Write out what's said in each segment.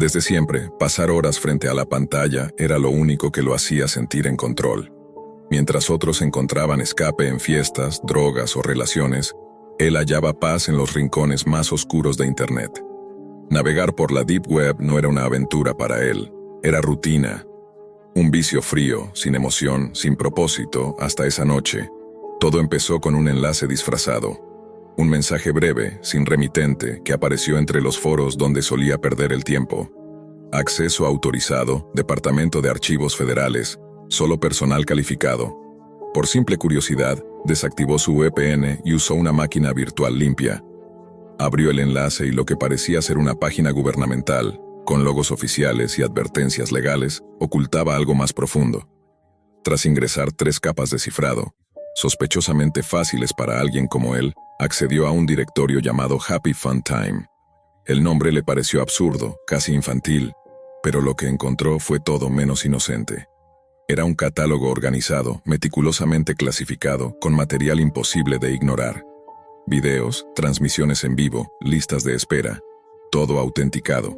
Desde siempre, pasar horas frente a la pantalla era lo único que lo hacía sentir en control. Mientras otros encontraban escape en fiestas, drogas o relaciones, él hallaba paz en los rincones más oscuros de Internet. Navegar por la Deep Web no era una aventura para él, era rutina. Un vicio frío, sin emoción, sin propósito, hasta esa noche. Todo empezó con un enlace disfrazado. Un mensaje breve, sin remitente, que apareció entre los foros donde solía perder el tiempo. Acceso autorizado, Departamento de Archivos Federales, solo personal calificado. Por simple curiosidad, desactivó su VPN y usó una máquina virtual limpia. Abrió el enlace y lo que parecía ser una página gubernamental, con logos oficiales y advertencias legales, ocultaba algo más profundo. Tras ingresar 3 capas de cifrado, sospechosamente fáciles para alguien como él, accedió a un directorio llamado Happy Fun Time. El nombre le pareció absurdo, casi infantil, pero lo que encontró fue todo menos inocente. Era un catálogo organizado, meticulosamente clasificado, con material imposible de ignorar. Videos, transmisiones en vivo, listas de espera, todo autenticado.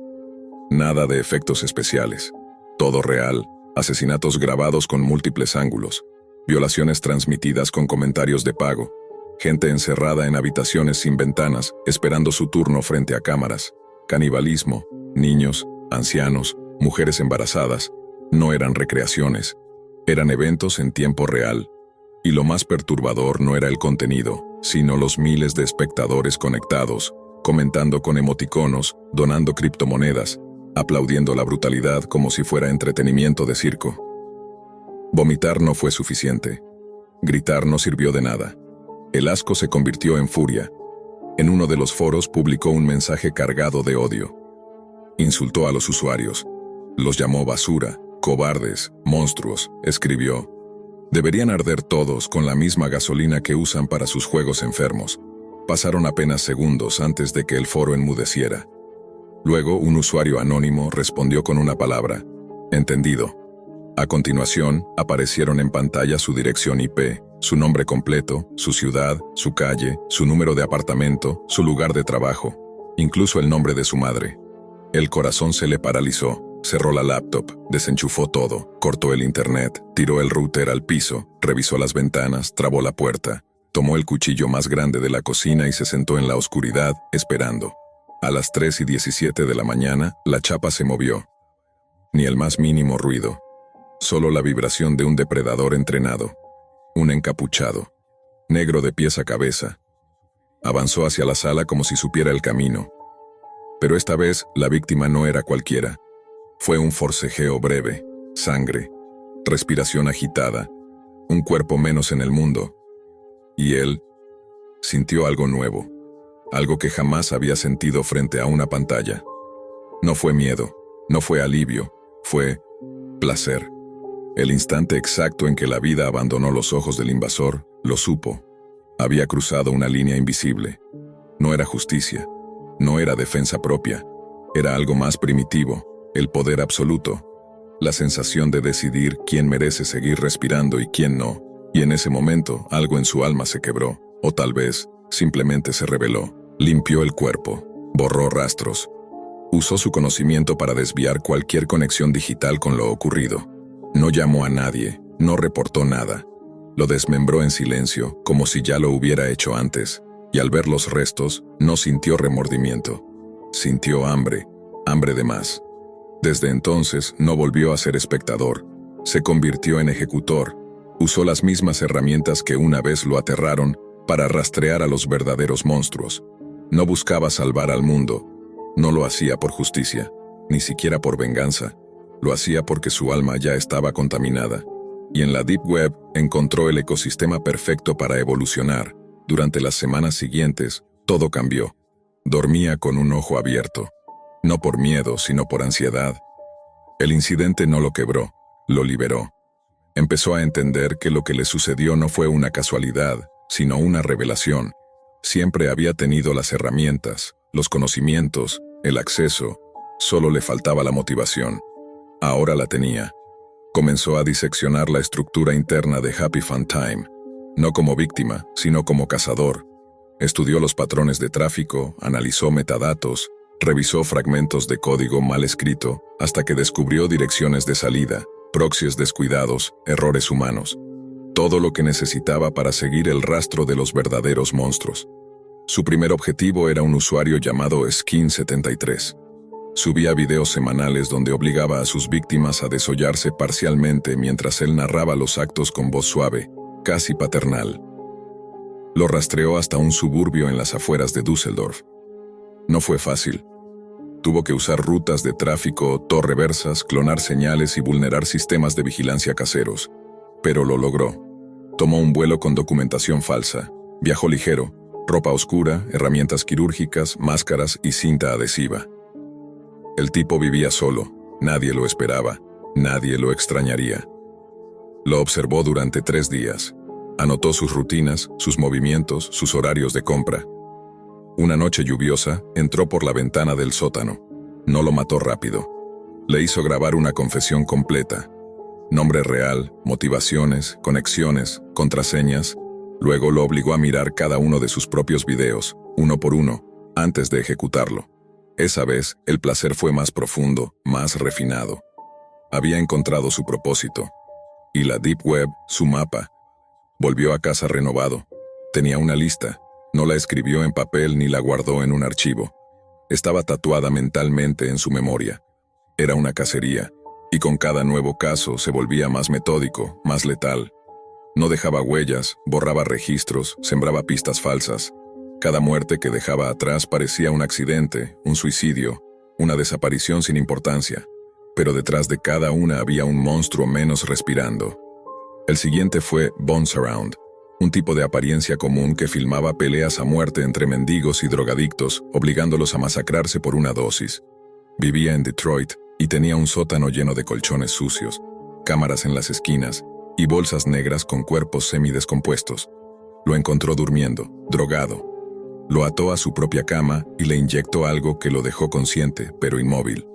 Nada de efectos especiales. Todo real, asesinatos grabados con múltiples ángulos, violaciones transmitidas con comentarios de pago, gente encerrada en habitaciones sin ventanas, esperando su turno frente a cámaras, canibalismo, niños, ancianos, mujeres embarazadas. No eran recreaciones, eran eventos en tiempo real. Y lo más perturbador no era el contenido, sino los miles de espectadores conectados, comentando con emoticonos, donando criptomonedas, aplaudiendo la brutalidad como si fuera entretenimiento de circo. Vomitar no fue suficiente. Gritar no sirvió de nada. El asco se convirtió en furia. En uno de los foros publicó un mensaje cargado de odio. Insultó a los usuarios. Los llamó basura, cobardes, monstruos, escribió. Deberían arder todos con la misma gasolina que usan para sus juegos enfermos. Pasaron apenas segundos antes de que el foro enmudeciera. Luego, un usuario anónimo respondió con una palabra: entendido. A continuación, aparecieron en pantalla su dirección IP, su nombre completo, su ciudad, su calle, su número de apartamento, su lugar de trabajo, incluso el nombre de su madre. El corazón se le paralizó. Cerró la laptop, desenchufó todo, cortó el internet, tiró el router al piso, revisó las ventanas, trabó la puerta, tomó el cuchillo más grande de la cocina y se sentó en la oscuridad, esperando. A las 3:17 de la mañana, la chapa se movió. Ni el más mínimo ruido. Solo la vibración de un depredador entrenado. Un encapuchado. Negro de pies a cabeza. Avanzó hacia la sala como si supiera el camino. Pero esta vez, la víctima no era cualquiera. Fue un forcejeo breve, sangre, respiración agitada, un cuerpo menos en el mundo. Y él sintió algo nuevo, algo que jamás había sentido frente a una pantalla. No fue miedo, no fue alivio, fue placer. El instante exacto en que la vida abandonó los ojos del invasor, lo supo. Había cruzado una línea invisible. No era justicia, no era defensa propia, era algo más primitivo. El poder absoluto, la sensación de decidir quién merece seguir respirando y quién no, y en ese momento algo en su alma se quebró, o tal vez simplemente se rebeló, limpió el cuerpo, borró rastros, usó su conocimiento para desviar cualquier conexión digital con lo ocurrido. No llamó a nadie, no reportó nada, lo desmembró en silencio, como si ya lo hubiera hecho antes, y al ver los restos, no sintió remordimiento, sintió hambre, hambre de más. Desde entonces no volvió a ser espectador, se convirtió en ejecutor, usó las mismas herramientas que una vez lo aterraron para rastrear a los verdaderos monstruos. No buscaba salvar al mundo, no lo hacía por justicia, ni siquiera por venganza, lo hacía porque su alma ya estaba contaminada. Y en la Deep Web encontró el ecosistema perfecto para evolucionar. Durante las semanas siguientes, todo cambió. Dormía con un ojo abierto. No por miedo, sino por ansiedad. El incidente no lo quebró, lo liberó. Empezó a entender que lo que le sucedió no fue una casualidad, sino una revelación. Siempre había tenido las herramientas, los conocimientos, el acceso, solo le faltaba la motivación. Ahora la tenía. Comenzó a diseccionar la estructura interna de Happy Fun Time, no como víctima, sino como cazador. Estudió los patrones de tráfico, analizó metadatos, Revisó fragmentos de código mal escrito hasta que descubrió direcciones de salida, proxies descuidados, errores humanos. Todo lo que necesitaba para seguir el rastro de los verdaderos monstruos. Su primer objetivo era un usuario llamado Skin73. Subía videos semanales donde obligaba a sus víctimas a desollarse parcialmente mientras él narraba los actos con voz suave, casi paternal. Lo rastreó hasta un suburbio en las afueras de Düsseldorf. No fue fácil. Tuvo que usar rutas de tráfico, torreversas, clonar señales y vulnerar sistemas de vigilancia caseros. Pero lo logró. Tomó un vuelo con documentación falsa. Viajó ligero, ropa oscura, herramientas quirúrgicas, máscaras y cinta adhesiva. El tipo vivía solo. Nadie lo esperaba. Nadie lo extrañaría. Lo observó durante 3 días. Anotó sus rutinas, sus movimientos, sus horarios de compra. Una noche lluviosa, entró por la ventana del sótano. No lo mató rápido. Le hizo grabar una confesión completa. Nombre real, motivaciones, conexiones, contraseñas. Luego lo obligó a mirar cada uno de sus propios videos, uno por uno, antes de ejecutarlo. Esa vez, el placer fue más profundo, más refinado. Había encontrado su propósito. Y la Deep Web, su mapa. Volvió a casa renovado. Tenía una lista. No la escribió en papel ni la guardó en un archivo. Estaba tatuada mentalmente en su memoria. Era una cacería, y con cada nuevo caso se volvía más metódico, más letal. No dejaba huellas, borraba registros, sembraba pistas falsas. Cada muerte que dejaba atrás parecía un accidente, un suicidio, una desaparición sin importancia. Pero detrás de cada una había un monstruo menos respirando. El siguiente fue Bones Around, un tipo de apariencia común que filmaba peleas a muerte entre mendigos y drogadictos, obligándolos a masacrarse por una dosis. Vivía en Detroit y tenía un sótano lleno de colchones sucios, cámaras en las esquinas y bolsas negras con cuerpos semidescompuestos. Lo encontró durmiendo, drogado. Lo ató a su propia cama y le inyectó algo que lo dejó consciente, pero inmóvil.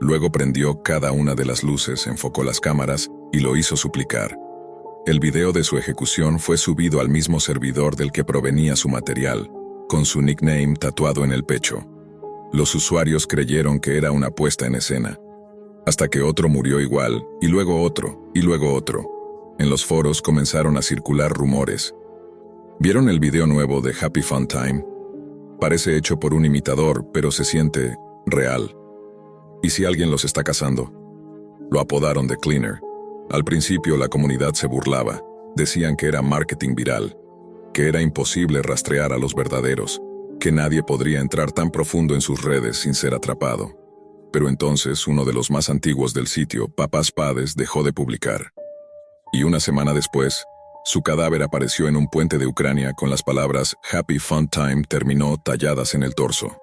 Luego prendió cada una de las luces, enfocó las cámaras y lo hizo suplicar. El video de su ejecución fue subido al mismo servidor del que provenía su material, con su nickname tatuado en el pecho. Los usuarios creyeron que era una puesta en escena, hasta que otro murió igual, y luego otro, y luego otro. En los foros comenzaron a circular rumores. ¿Vieron el video nuevo de Happy Fun Time? Parece hecho por un imitador, pero se siente real. ¿Y si alguien los está cazando? Lo apodaron The Cleaner. Al principio la comunidad se burlaba. Decían que era marketing viral, que era imposible rastrear a los verdaderos, que nadie podría entrar tan profundo en sus redes sin ser atrapado. Pero entonces uno de los más antiguos del sitio, Papas Pades, dejó de publicar. Y una semana después, su cadáver apareció en un puente de Ucrania con las palabras Happy Fun Time terminó talladas en el torso.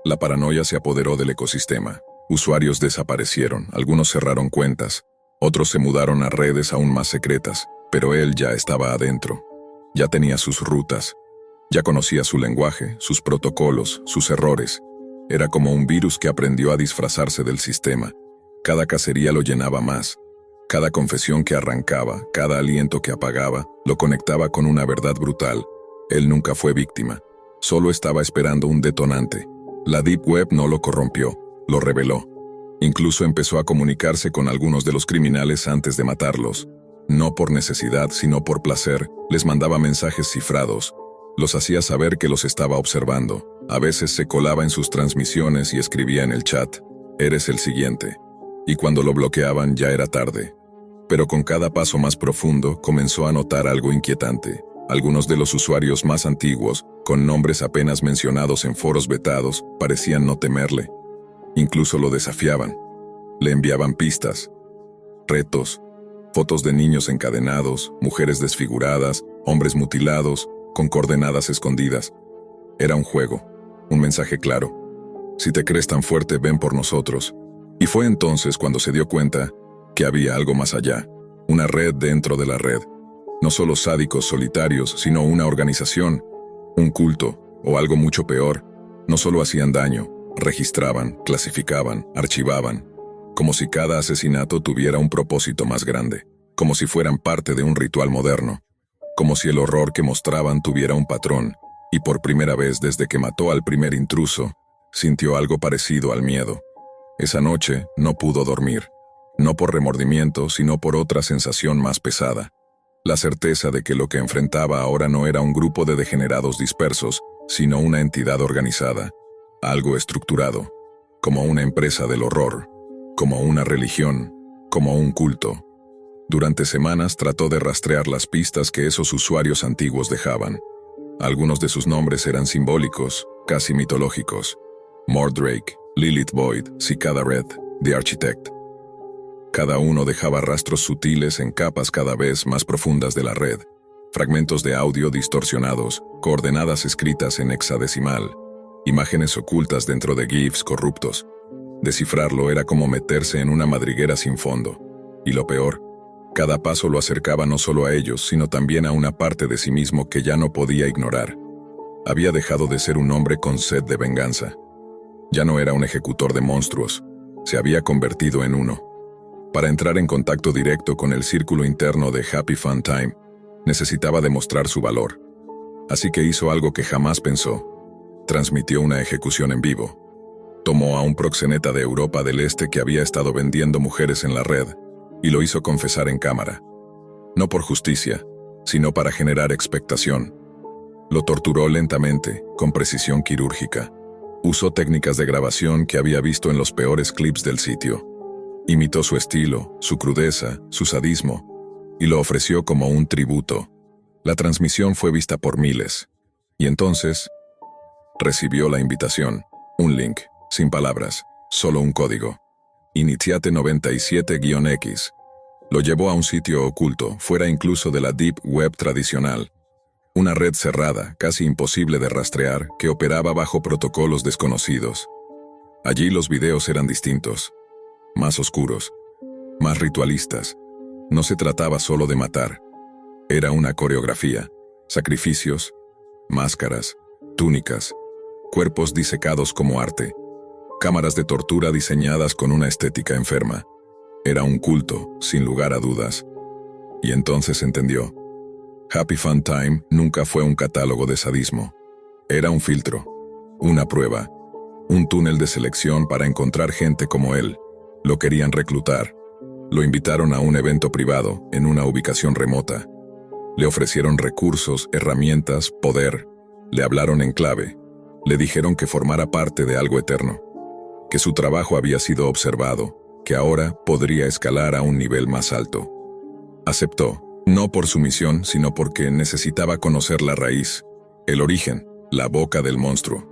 La paranoia se apoderó del ecosistema. Usuarios desaparecieron, algunos cerraron cuentas, otros se mudaron a redes aún más secretas, pero él ya estaba adentro. Ya tenía sus rutas. Ya conocía su lenguaje, sus protocolos, sus errores. Era como un virus que aprendió a disfrazarse del sistema. Cada cacería lo llenaba más. Cada confesión que arrancaba, cada aliento que apagaba, lo conectaba con una verdad brutal. Él nunca fue víctima. Solo estaba esperando un detonante. La Deep Web no lo corrompió, lo reveló. Incluso empezó a comunicarse con algunos de los criminales antes de matarlos. No por necesidad, sino por placer, les mandaba mensajes cifrados. Los hacía saber que los estaba observando. A veces se colaba en sus transmisiones y escribía en el chat, «Eres el siguiente». Y cuando lo bloqueaban ya era tarde. Pero con cada paso más profundo comenzó a notar algo inquietante. Algunos de los usuarios más antiguos, con nombres apenas mencionados en foros vetados, parecían no temerle. Incluso lo desafiaban. Le enviaban pistas, retos, fotos de niños encadenados, mujeres desfiguradas, hombres mutilados, con coordenadas escondidas. Era un juego, un mensaje claro. Si te crees tan fuerte, ven por nosotros. Y fue entonces cuando se dio cuenta que había algo más allá, una red dentro de la red. No solo sádicos solitarios, sino una organización, un culto, o algo mucho peor. No solo hacían daño, registraban, clasificaban, archivaban, como si cada asesinato tuviera un propósito más grande, como si fueran parte de un ritual moderno, como si el horror que mostraban tuviera un patrón, y por primera vez desde que mató al primer intruso, sintió algo parecido al miedo. Esa noche no pudo dormir, no por remordimiento, sino por otra sensación más pesada. La certeza de que lo que enfrentaba ahora no era un grupo de degenerados dispersos, sino una entidad organizada, algo estructurado, como una empresa del horror, como una religión, como un culto. Durante semanas trató de rastrear las pistas que esos usuarios antiguos dejaban. Algunos de sus nombres eran simbólicos, casi mitológicos. Mordrake, Lilith Boyd, Cicada Red, The Architect. Cada uno dejaba rastros sutiles en capas cada vez más profundas de la red, fragmentos de audio distorsionados, coordenadas escritas en hexadecimal, imágenes ocultas dentro de GIFs corruptos. Descifrarlo era como meterse en una madriguera sin fondo. Y lo peor, cada paso lo acercaba no solo a ellos, sino también a una parte de sí mismo que ya no podía ignorar. Había dejado de ser un hombre con sed de venganza. Ya no era un ejecutor de monstruos, se había convertido en uno. Para entrar en contacto directo con el círculo interno de Happy Fun Time, necesitaba demostrar su valor. Así que hizo algo que jamás pensó. Transmitió una ejecución en vivo. Tomó a un proxeneta de Europa del Este que había estado vendiendo mujeres en la red, y lo hizo confesar en cámara. No por justicia, sino para generar expectación. Lo torturó lentamente, con precisión quirúrgica. Usó técnicas de grabación que había visto en los peores clips del sitio. Imitó su estilo, su crudeza, su sadismo, y lo ofreció como un tributo. La transmisión fue vista por miles. Y entonces, recibió la invitación, un link, sin palabras, solo un código. Iniciate 97-X. Lo llevó a un sitio oculto, fuera incluso de la Deep Web tradicional. Una red cerrada, casi imposible de rastrear, que operaba bajo protocolos desconocidos. Allí los videos eran distintos, más oscuros, más ritualistas. No se trataba solo de matar. Era una coreografía, sacrificios, máscaras, túnicas, cuerpos disecados como arte, cámaras de tortura diseñadas con una estética enferma. Era un culto, sin lugar a dudas. Y entonces entendió. Happy Fun Time nunca fue un catálogo de sadismo. Era un filtro, una prueba, un túnel de selección para encontrar gente como él. Lo querían reclutar. Lo invitaron a un evento privado, en una ubicación remota. Le ofrecieron recursos, herramientas, poder. Le hablaron en clave. Le dijeron que formara parte de algo eterno. Que su trabajo había sido observado, que ahora podría escalar a un nivel más alto. Aceptó, no por sumisión, sino porque necesitaba conocer la raíz, el origen, la boca del monstruo.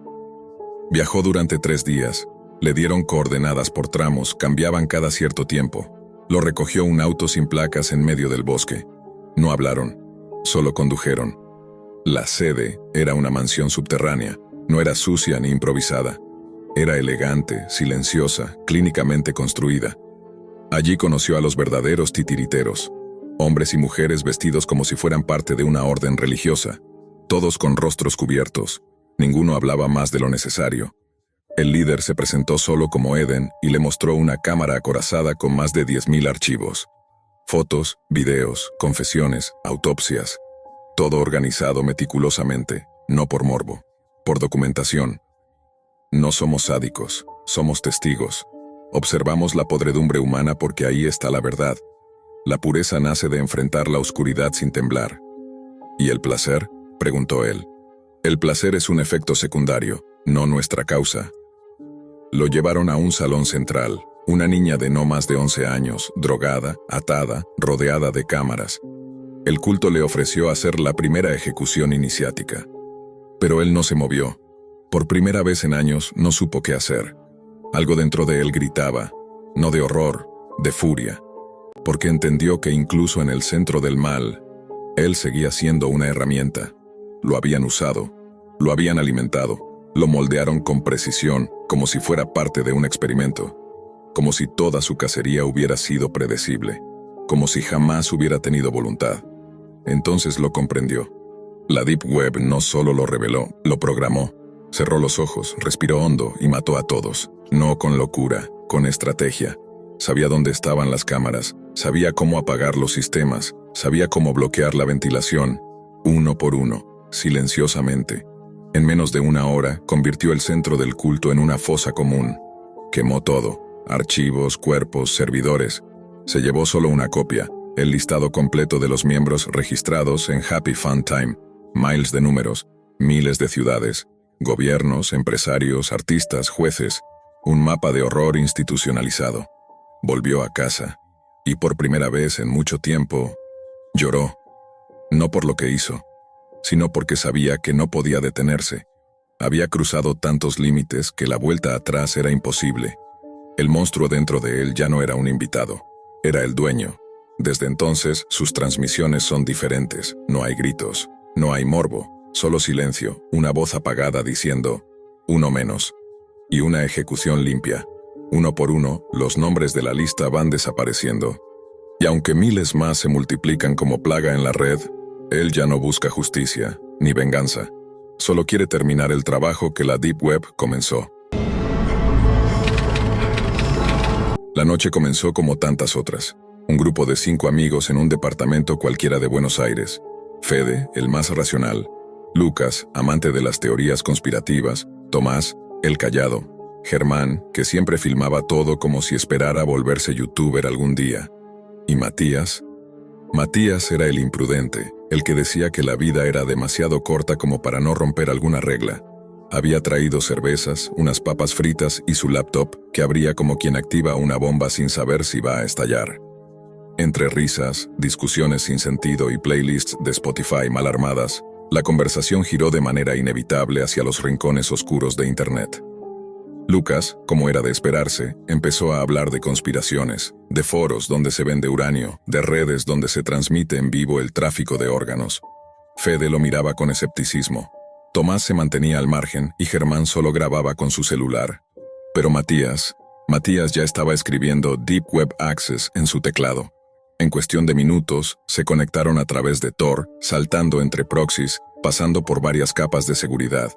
Viajó durante 3 días. Le dieron coordenadas por tramos, cambiaban cada cierto tiempo. Lo recogió un auto sin placas en medio del bosque. No hablaron, solo condujeron. La sede era una mansión subterránea, no era sucia ni improvisada. Era elegante, silenciosa, clínicamente construida. Allí conoció a los verdaderos titiriteros, hombres y mujeres vestidos como si fueran parte de una orden religiosa, todos con rostros cubiertos. Ninguno hablaba más de lo necesario. El líder se presentó solo como Eden y le mostró una cámara acorazada con más de 10.000 archivos. Fotos, videos, confesiones, autopsias. Todo organizado meticulosamente, no por morbo, por documentación. No somos sádicos, somos testigos. Observamos la podredumbre humana porque ahí está la verdad. La pureza nace de enfrentar la oscuridad sin temblar. ¿Y el placer?, preguntó él. El placer es un efecto secundario, no nuestra causa. Lo llevaron a un salón central, una niña de no más de 11 años, drogada, atada, rodeada de cámaras. El culto le ofreció hacer la primera ejecución iniciática. Pero él no se movió. Por primera vez en años no supo qué hacer. Algo dentro de él gritaba, no de horror, de furia. Porque entendió que incluso en el centro del mal, él seguía siendo una herramienta. Lo habían usado, lo habían alimentado, lo moldearon con precisión, como si fuera parte de un experimento. Como si toda su cacería hubiera sido predecible. Como si jamás hubiera tenido voluntad. Entonces lo comprendió. La Deep Web no solo lo reveló, lo programó. Cerró los ojos, respiró hondo y mató a todos. No con locura, con estrategia. Sabía dónde estaban las cámaras, sabía cómo apagar los sistemas, sabía cómo bloquear la ventilación, uno por uno, silenciosamente. En menos de una hora, convirtió el centro del culto en una fosa común. Quemó todo: archivos, cuerpos, servidores. Se llevó solo una copia, el listado completo de los miembros registrados en Happy Fun Time, miles de números, miles de ciudades, gobiernos, empresarios, artistas, jueces, un mapa de horror institucionalizado. Volvió a casa, y por primera vez en mucho tiempo, lloró. No por lo que hizo, sino porque sabía que no podía detenerse. Había cruzado tantos límites que la vuelta atrás era imposible. El monstruo dentro de él ya no era un invitado, era el dueño. Desde entonces, sus transmisiones son diferentes. No hay gritos, no hay morbo, solo silencio, una voz apagada diciendo, uno menos. Y una ejecución limpia. Uno por uno, los nombres de la lista van desapareciendo. Y aunque miles más se multiplican como plaga en la red, él ya no busca justicia, ni venganza. Solo quiere terminar el trabajo que la Deep Web comenzó. La noche comenzó como tantas otras. Un grupo de 5 amigos en un departamento cualquiera de Buenos Aires. Fede, el más racional. Lucas, amante de las teorías conspirativas. Tomás, el callado. Germán, que siempre filmaba todo como si esperara volverse youtuber algún día. Y Matías. Matías era el imprudente, el que decía que la vida era demasiado corta como para no romper alguna regla. Había traído cervezas, unas papas fritas y su laptop, que abría como quien activa una bomba sin saber si va a estallar. Entre risas, discusiones sin sentido y playlists de Spotify mal armadas, la conversación giró de manera inevitable hacia los rincones oscuros de Internet. Lucas, como era de esperarse, empezó a hablar de conspiraciones, de foros donde se vende uranio, de redes donde se transmite en vivo el tráfico de órganos. Fede lo miraba con escepticismo. Tomás se mantenía al margen y Germán solo grababa con su celular. Pero Matías ya estaba escribiendo Deep Web Access en su teclado. En cuestión de minutos, se conectaron a través de Tor, saltando entre proxies, pasando por varias capas de seguridad.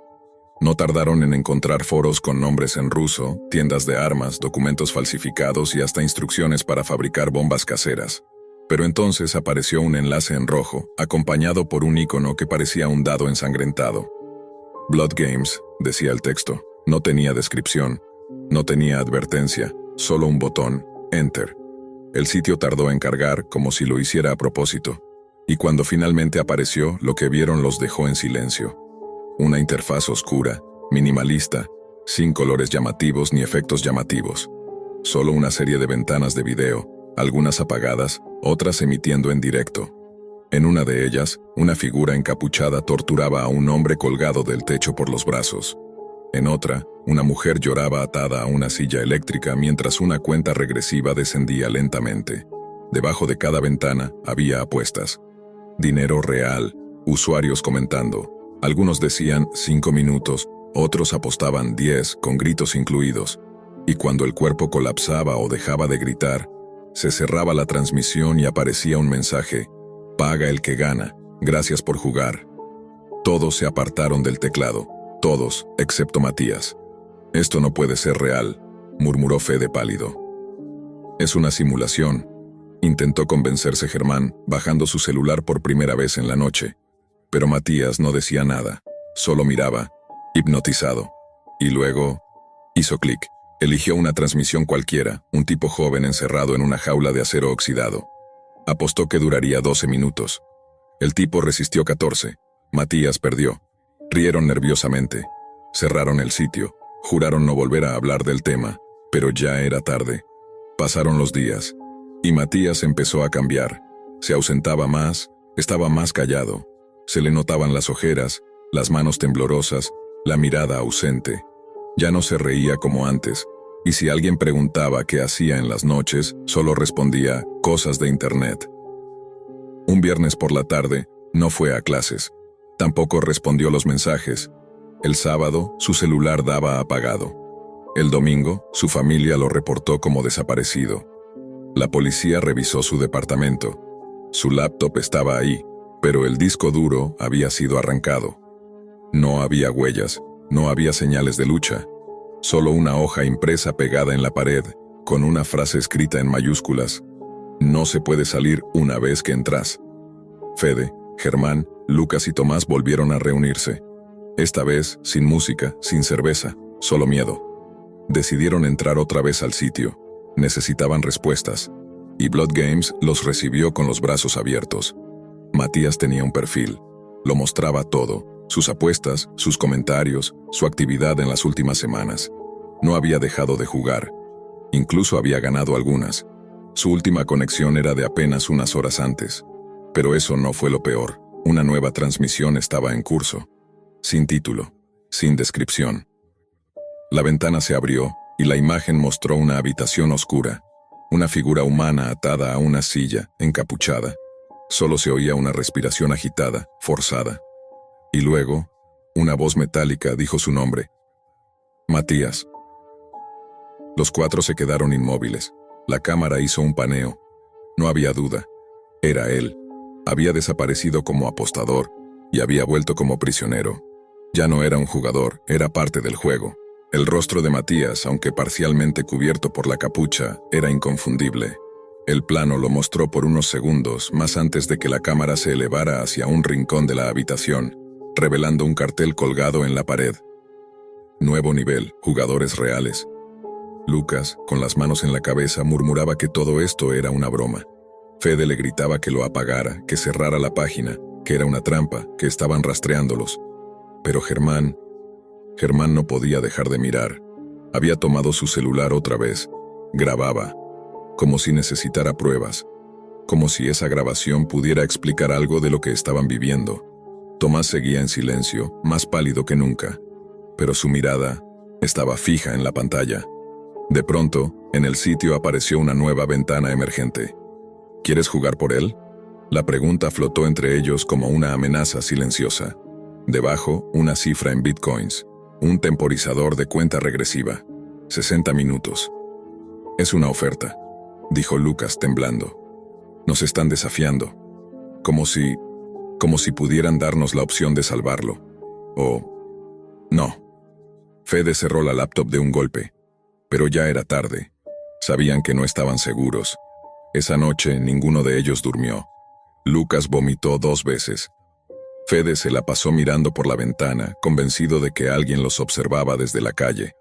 No tardaron en encontrar foros con nombres en ruso, tiendas de armas, documentos falsificados y hasta instrucciones para fabricar bombas caseras. Pero entonces apareció un enlace en rojo, acompañado por un icono que parecía un dado ensangrentado. Blood Games, decía el texto. No tenía descripción, no tenía advertencia, solo un botón, Enter. El sitio tardó en cargar como si lo hiciera a propósito, y cuando finalmente apareció, lo que vieron los dejó en silencio. Una interfaz oscura, minimalista, sin colores llamativos ni efectos llamativos. Solo una serie de ventanas de video, algunas apagadas, otras emitiendo en directo. En una de ellas, una figura encapuchada torturaba a un hombre colgado del techo por los brazos. En otra, una mujer lloraba atada a una silla eléctrica mientras una cuenta regresiva descendía lentamente. Debajo de cada ventana había apuestas. Dinero real, usuarios comentando. Algunos decían 5 minutos, otros apostaban 10 con gritos incluidos. Y cuando el cuerpo colapsaba o dejaba de gritar, se cerraba la transmisión y aparecía un mensaje: paga el que gana, gracias por jugar. Todos se apartaron del teclado, todos, excepto Matías. Esto no puede ser real, murmuró Fede pálido. Es una simulación, intentó convencerse Germán, bajando su celular por primera vez en la noche. Pero Matías no decía nada, solo miraba, hipnotizado. Y luego, hizo clic. Eligió una transmisión cualquiera, un tipo joven encerrado en una jaula de acero oxidado. Apostó que duraría 12 minutos. El tipo resistió 14. Matías perdió. Rieron nerviosamente. Cerraron el sitio. Juraron no volver a hablar del tema, pero ya era tarde. Pasaron los días. Y Matías empezó a cambiar. Se ausentaba más, estaba más callado. Se le notaban las ojeras, las manos temblorosas, la mirada ausente. Ya no se reía como antes, y si alguien preguntaba qué hacía en las noches, solo respondía cosas de internet. Un viernes por la tarde, no fue a clases. Tampoco respondió los mensajes. El sábado, su celular daba apagado. El domingo, su familia lo reportó como desaparecido. La policía revisó su departamento. Su laptop estaba ahí, pero el disco duro había sido arrancado. No había huellas, no había señales de lucha. Solo una hoja impresa pegada en la pared, con una frase escrita en mayúsculas: no se puede salir una vez que entras. Fede, Germán, Lucas y Tomás volvieron a reunirse. Esta vez, sin música, sin cerveza, solo miedo. Decidieron entrar otra vez al sitio. Necesitaban respuestas. Y Blood Games los recibió con los brazos abiertos. Matías tenía un perfil. Lo mostraba todo. Sus apuestas, sus comentarios, su actividad en las últimas semanas. No había dejado de jugar. Incluso había ganado algunas. Su última conexión era de apenas unas horas antes. Pero eso no fue lo peor. Una nueva transmisión estaba en curso. Sin título, sin descripción. La ventana se abrió y la imagen mostró una habitación oscura. Una figura humana atada a una silla, encapuchada. Solo se oía una respiración agitada, forzada. Y luego, una voz metálica dijo su nombre. Matías. Los cuatro se quedaron inmóviles. La cámara hizo un paneo. No había duda. Era él. Había desaparecido como apostador y había vuelto como prisionero. Ya no era un jugador, era parte del juego. El rostro de Matías, aunque parcialmente cubierto por la capucha, era inconfundible. El plano lo mostró por unos segundos, más antes de que la cámara se elevara hacia un rincón de la habitación, revelando un cartel colgado en la pared. Nuevo nivel, jugadores reales. Lucas, con las manos en la cabeza, murmuraba que todo esto era una broma. Fede le gritaba que lo apagara, que cerrara la página, que era una trampa, que estaban rastreándolos. Pero Germán no podía dejar de mirar. Había tomado su celular otra vez. Grababa, como si necesitara pruebas, como si esa grabación pudiera explicar algo de lo que estaban viviendo. Tomás seguía en silencio, más pálido que nunca, pero su mirada estaba fija en la pantalla. De pronto, en el sitio apareció una nueva ventana emergente. ¿Quieres jugar por él? La pregunta flotó entre ellos como una amenaza silenciosa. Debajo, una cifra en bitcoins, un temporizador de cuenta regresiva. 60 minutos. Es una oferta, dijo Lucas temblando. Nos están desafiando. Como si pudieran darnos la opción de salvarlo. O... no. Fede cerró la laptop de un golpe. Pero ya era tarde. Sabían que no estaban seguros. Esa noche ninguno de ellos durmió. Lucas vomitó 2 veces. Fede se la pasó mirando por la ventana, convencido de que alguien los observaba desde la calle.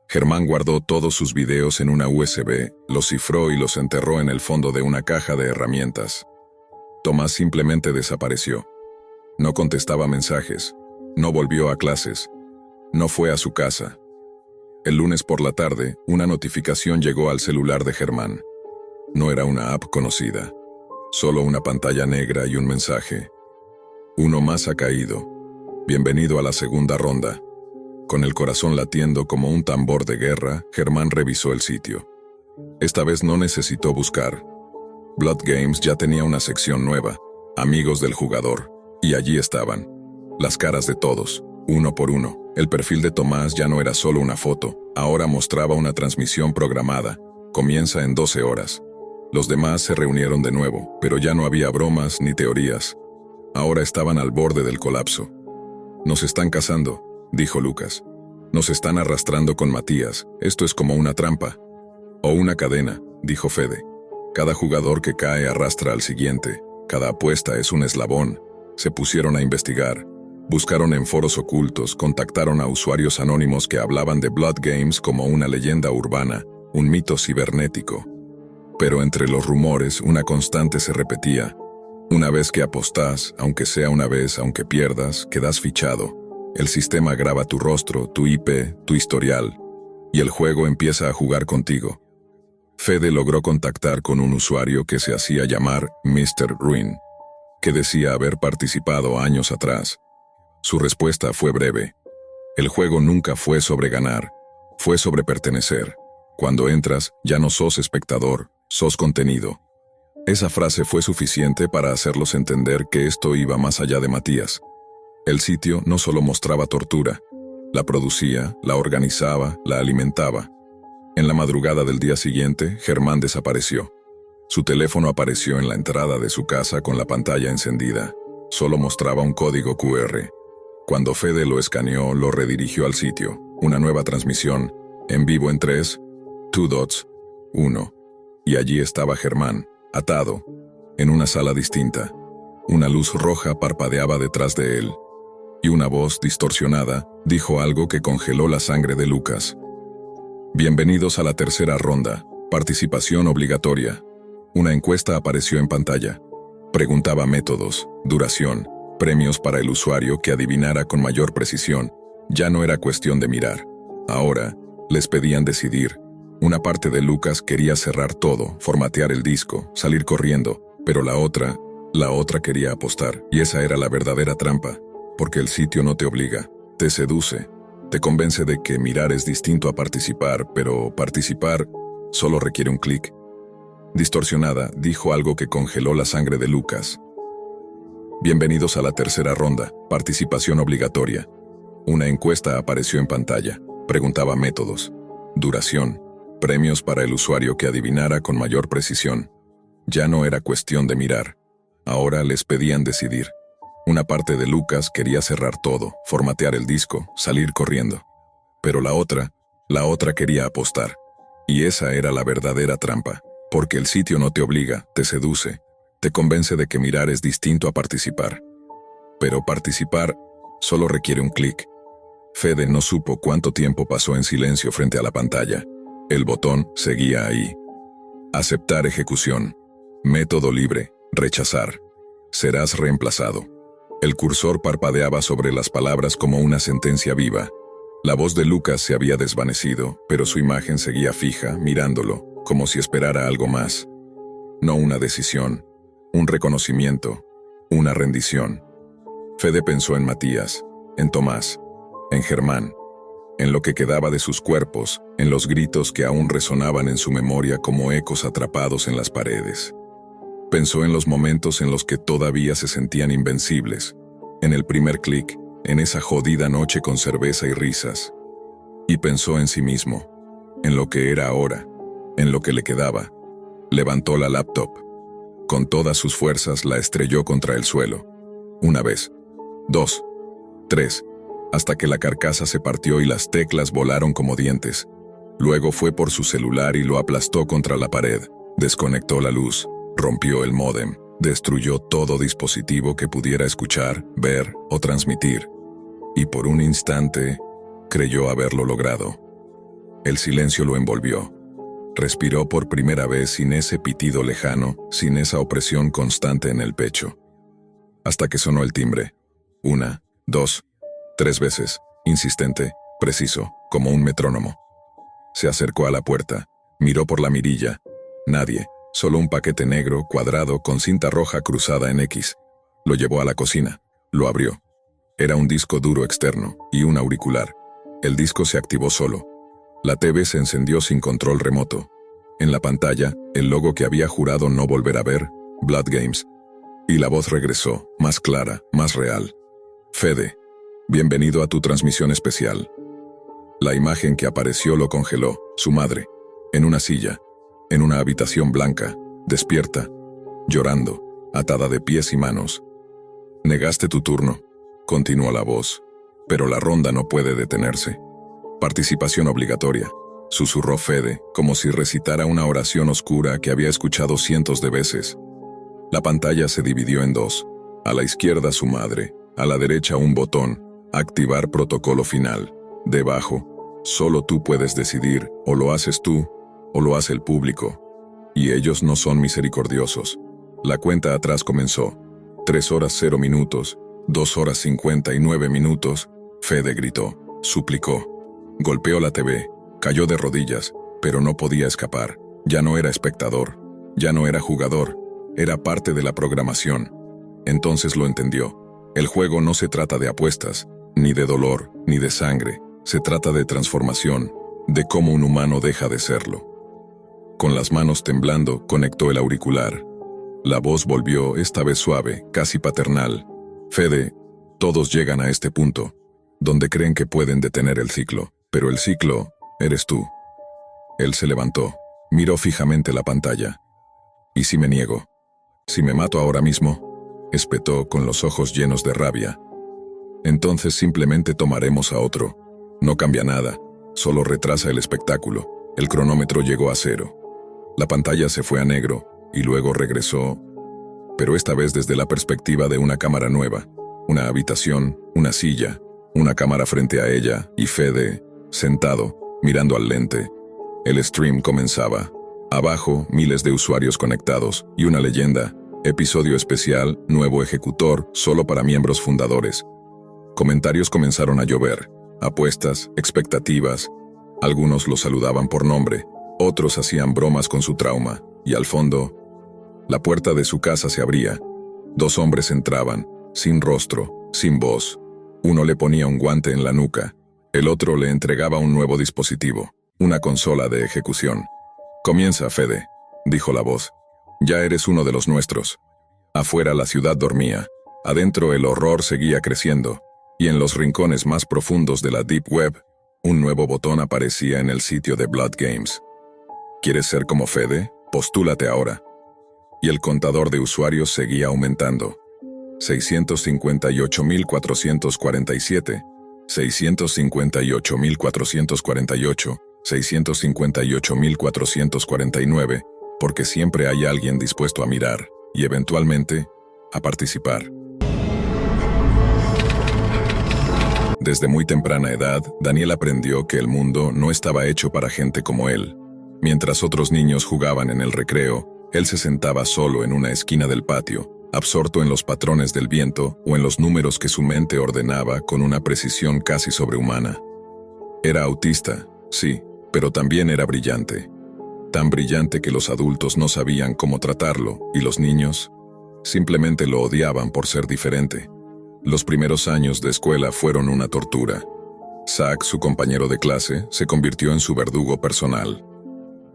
Germán guardó todos sus videos en una USB, los cifró y los enterró en el fondo de una caja de herramientas. Tomás simplemente desapareció. No contestaba mensajes, no volvió a clases, no fue a su casa. El lunes por la tarde, una notificación llegó al celular de Germán. No era una app conocida, solo una pantalla negra y un mensaje. Uno más ha caído. Bienvenido a la segunda ronda. Con el corazón latiendo como un tambor de guerra, Germán revisó el sitio. Esta vez no necesitó buscar. Blood Games ya tenía una sección nueva, amigos del jugador, y allí estaban. Las caras de todos, uno por uno. El perfil de Tomás ya no era solo una foto, ahora mostraba una transmisión programada. Comienza en 12 horas. Los demás se reunieron de nuevo, pero ya no había bromas ni teorías. Ahora estaban al borde del colapso. Nos están cazando, dijo Lucas. Nos están arrastrando con Matías, esto es como una trampa. O una cadena, dijo Fede. Cada jugador que cae arrastra al siguiente, cada apuesta es un eslabón. Se pusieron a investigar. Buscaron en foros ocultos, contactaron a usuarios anónimos que hablaban de Blood Games como una leyenda urbana, un mito cibernético. Pero entre los rumores una constante se repetía. Una vez que apostás, aunque sea una vez, aunque pierdas, quedas fichado. El sistema graba tu rostro, tu IP, tu historial, y el juego empieza a jugar contigo. Fede logró contactar con un usuario que se hacía llamar Mr. Ruin, que decía haber participado años atrás. Su respuesta fue breve. El juego nunca fue sobre ganar, fue sobre pertenecer. Cuando entras, ya no sos espectador, sos contenido. Esa frase fue suficiente para hacerlos entender que esto iba más allá de Matías. El sitio no solo mostraba tortura, la producía, la organizaba, la alimentaba. En la madrugada del día siguiente, Germán desapareció. Su teléfono apareció en la entrada de su casa con la pantalla encendida. Solo mostraba un código QR. Cuando Fede lo escaneó, lo redirigió al sitio. Una nueva transmisión, en vivo en 3, 2 dots, 1. Y allí estaba Germán, atado, en una sala distinta. Una luz roja parpadeaba detrás de él. y una voz distorsionada dijo algo que congeló la sangre de Lucas. Bienvenidos a la tercera ronda, participación obligatoria. Una encuesta apareció en pantalla. Preguntaba métodos, duración, premios para el usuario que adivinara con mayor precisión. Ya no era cuestión de mirar. Ahora, les pedían decidir. Una parte de Lucas quería cerrar todo, formatear el disco, salir corriendo, pero la otra quería apostar, y esa era la verdadera trampa, porque el sitio no te obliga, te seduce, te convence de que mirar es distinto a participar, pero participar solo requiere un clic. Distorsionada, dijo algo que congeló la sangre de Lucas. Bienvenidos a la tercera ronda, participación obligatoria. Una encuesta apareció en pantalla, preguntaba métodos, duración, premios para el usuario que adivinara con mayor precisión. Ya no era cuestión de mirar. Ahora les pedían decidir. Una parte de Lucas quería cerrar todo, formatear el disco, salir corriendo. Pero la otra quería apostar. Y esa era la verdadera trampa, porque el sitio no te obliga, te seduce, te convence de que mirar es distinto a participar. Pero participar solo requiere un clic. Fede no supo cuánto tiempo pasó en silencio frente a la pantalla. El botón seguía ahí. Aceptar ejecución. Método libre. Rechazar. Serás reemplazado. El cursor parpadeaba sobre las palabras como una sentencia viva. La voz de Lucas se había desvanecido, pero su imagen seguía fija, mirándolo, como si esperara algo más. No una decisión, un reconocimiento, una rendición. Fede pensó en Matías, en Tomás, en Germán, en lo que quedaba de sus cuerpos, en los gritos que aún resonaban en su memoria como ecos atrapados en las paredes. Pensó en los momentos en los que todavía se sentían invencibles, en el primer clic, en esa jodida noche con cerveza y risas. Y pensó en sí mismo, en lo que era ahora, en lo que le quedaba. Levantó la laptop. Con todas sus fuerzas la estrelló contra el suelo. Una vez, 2, 3, hasta que la carcasa se partió y las teclas volaron como dientes. Luego fue por su celular y lo aplastó contra la pared. Desconectó la luz. Rompió el módem, destruyó todo dispositivo que pudiera escuchar, ver o transmitir. Y por un instante, creyó haberlo logrado. El silencio lo envolvió. Respiró por primera vez sin ese pitido lejano, sin esa opresión constante en el pecho. Hasta que sonó el timbre. 1, 2, 3 veces, insistente, preciso, como un metrónomo. Se acercó a la puerta, miró por la mirilla. Nadie. Solo un paquete negro, cuadrado, con cinta roja cruzada en X. Lo llevó a la cocina. Lo abrió. Era un disco duro externo y un auricular. El disco se activó solo. La TV se encendió sin control remoto. En la pantalla, el logo que había jurado no volver a ver, Blood Games. Y la voz regresó, más clara, más real. Fede, bienvenido a tu transmisión especial. La imagen que apareció lo congeló, su madre, en una silla. En una habitación blanca, despierta, llorando, atada de pies y manos. Negaste tu turno, continuó la voz, pero la ronda no puede detenerse. Participación obligatoria, susurró Fede, como si recitara una oración oscura que había escuchado cientos de veces. La pantalla se dividió en dos. A la izquierda su madre, a la derecha un botón, activar protocolo final. Debajo, solo tú puedes decidir, o lo haces tú, o lo hace el público. Y ellos no son misericordiosos. La cuenta atrás comenzó. 3 horas 0 minutos, 2 horas 59 minutos. Fede gritó, suplicó. Golpeó la TV, cayó de rodillas, pero no podía escapar. Ya no era espectador, ya no era jugador, era parte de la programación. Entonces lo entendió. El juego no se trata de apuestas, ni de dolor, ni de sangre. Se trata de transformación, de cómo un humano deja de serlo. Con las manos temblando, conectó el auricular. La voz volvió, esta vez suave, casi paternal. Fede, todos llegan a este punto, donde creen que pueden detener el ciclo, pero el ciclo eres tú. Él se levantó, miró fijamente la pantalla. ¿Y si me niego? ¿Si me mato ahora mismo? Espetó con los ojos llenos de rabia. Entonces simplemente tomaremos a otro. No cambia nada, solo retrasa el espectáculo. El cronómetro llegó a 0. La pantalla se fue a negro, y luego regresó, pero esta vez desde la perspectiva de una cámara nueva. Una habitación, una silla, una cámara frente a ella y Fede, sentado, mirando al lente. El stream comenzaba. Abajo, miles de usuarios conectados y una leyenda. Episodio especial, nuevo ejecutor, solo para miembros fundadores. Comentarios comenzaron a llover. Apuestas, expectativas. Algunos lo saludaban por nombre. Otros hacían bromas con su trauma. Y al fondo, la puerta de su casa se abría. 2 hombres entraban, sin rostro, sin voz. Uno le ponía un guante en la nuca. El otro le entregaba un nuevo dispositivo, una consola de ejecución. «Comienza, Fede», dijo la voz. «Ya eres uno de los nuestros». Afuera la ciudad dormía. Adentro el horror seguía creciendo. Y en los rincones más profundos de la Deep Web, un nuevo botón aparecía en el sitio de Blood Games. ¿Quieres ser como Fede? Postúlate ahora. Y el contador de usuarios seguía aumentando. 658.447, 658.448, 658.449, porque siempre hay alguien dispuesto a mirar, y eventualmente, a participar. Desde muy temprana edad, Daniel aprendió que el mundo no estaba hecho para gente como él. Mientras otros niños jugaban en el recreo, él se sentaba solo en una esquina del patio, absorto en los patrones del viento o en los números que su mente ordenaba con una precisión casi sobrehumana. Era autista, sí, pero también era brillante. Tan brillante que los adultos no sabían cómo tratarlo, y los niños simplemente lo odiaban por ser diferente. Los primeros años de escuela fueron una tortura. Zach, su compañero de clase, se convirtió en su verdugo personal.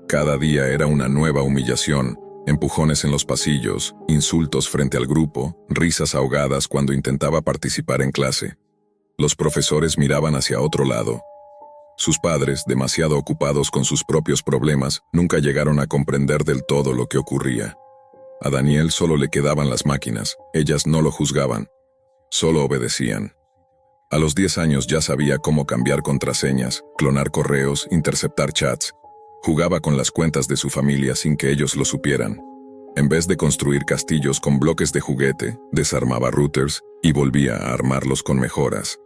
Cada día era una nueva humillación, empujones en los pasillos, insultos frente al grupo, risas ahogadas cuando intentaba participar en clase. Los profesores miraban hacia otro lado. Sus padres, demasiado ocupados con sus propios problemas, nunca llegaron a comprender del todo lo que ocurría. A Daniel solo le quedaban las máquinas, ellas no lo juzgaban, solo obedecían. A los 10 años ya sabía cómo cambiar contraseñas, clonar correos, interceptar chats. Jugaba con las cuentas de su familia sin que ellos lo supieran. En vez de construir castillos con bloques de juguete, desarmaba routers y volvía a armarlos con mejoras.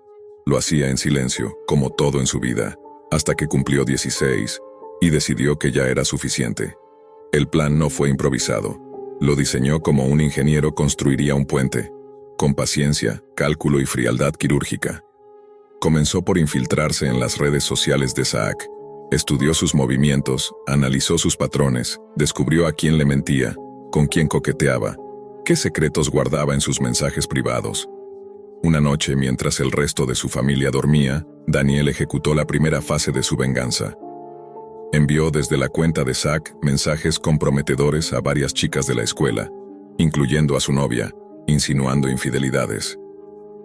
Lo hacía en silencio, como todo en su vida, hasta que cumplió 16 y decidió que ya era suficiente. El plan no fue improvisado. Lo diseñó como un ingeniero construiría un puente, con paciencia, cálculo y frialdad quirúrgica. Comenzó por infiltrarse en las redes sociales de Zach. Estudió sus movimientos, analizó sus patrones, descubrió a quién le mentía, con quién coqueteaba, qué secretos guardaba en sus mensajes privados. Una noche, mientras el resto de su familia dormía, Daniel ejecutó la primera fase de su venganza. Envió desde la cuenta de Zach mensajes comprometedores a varias chicas de la escuela, incluyendo a su novia, insinuando infidelidades.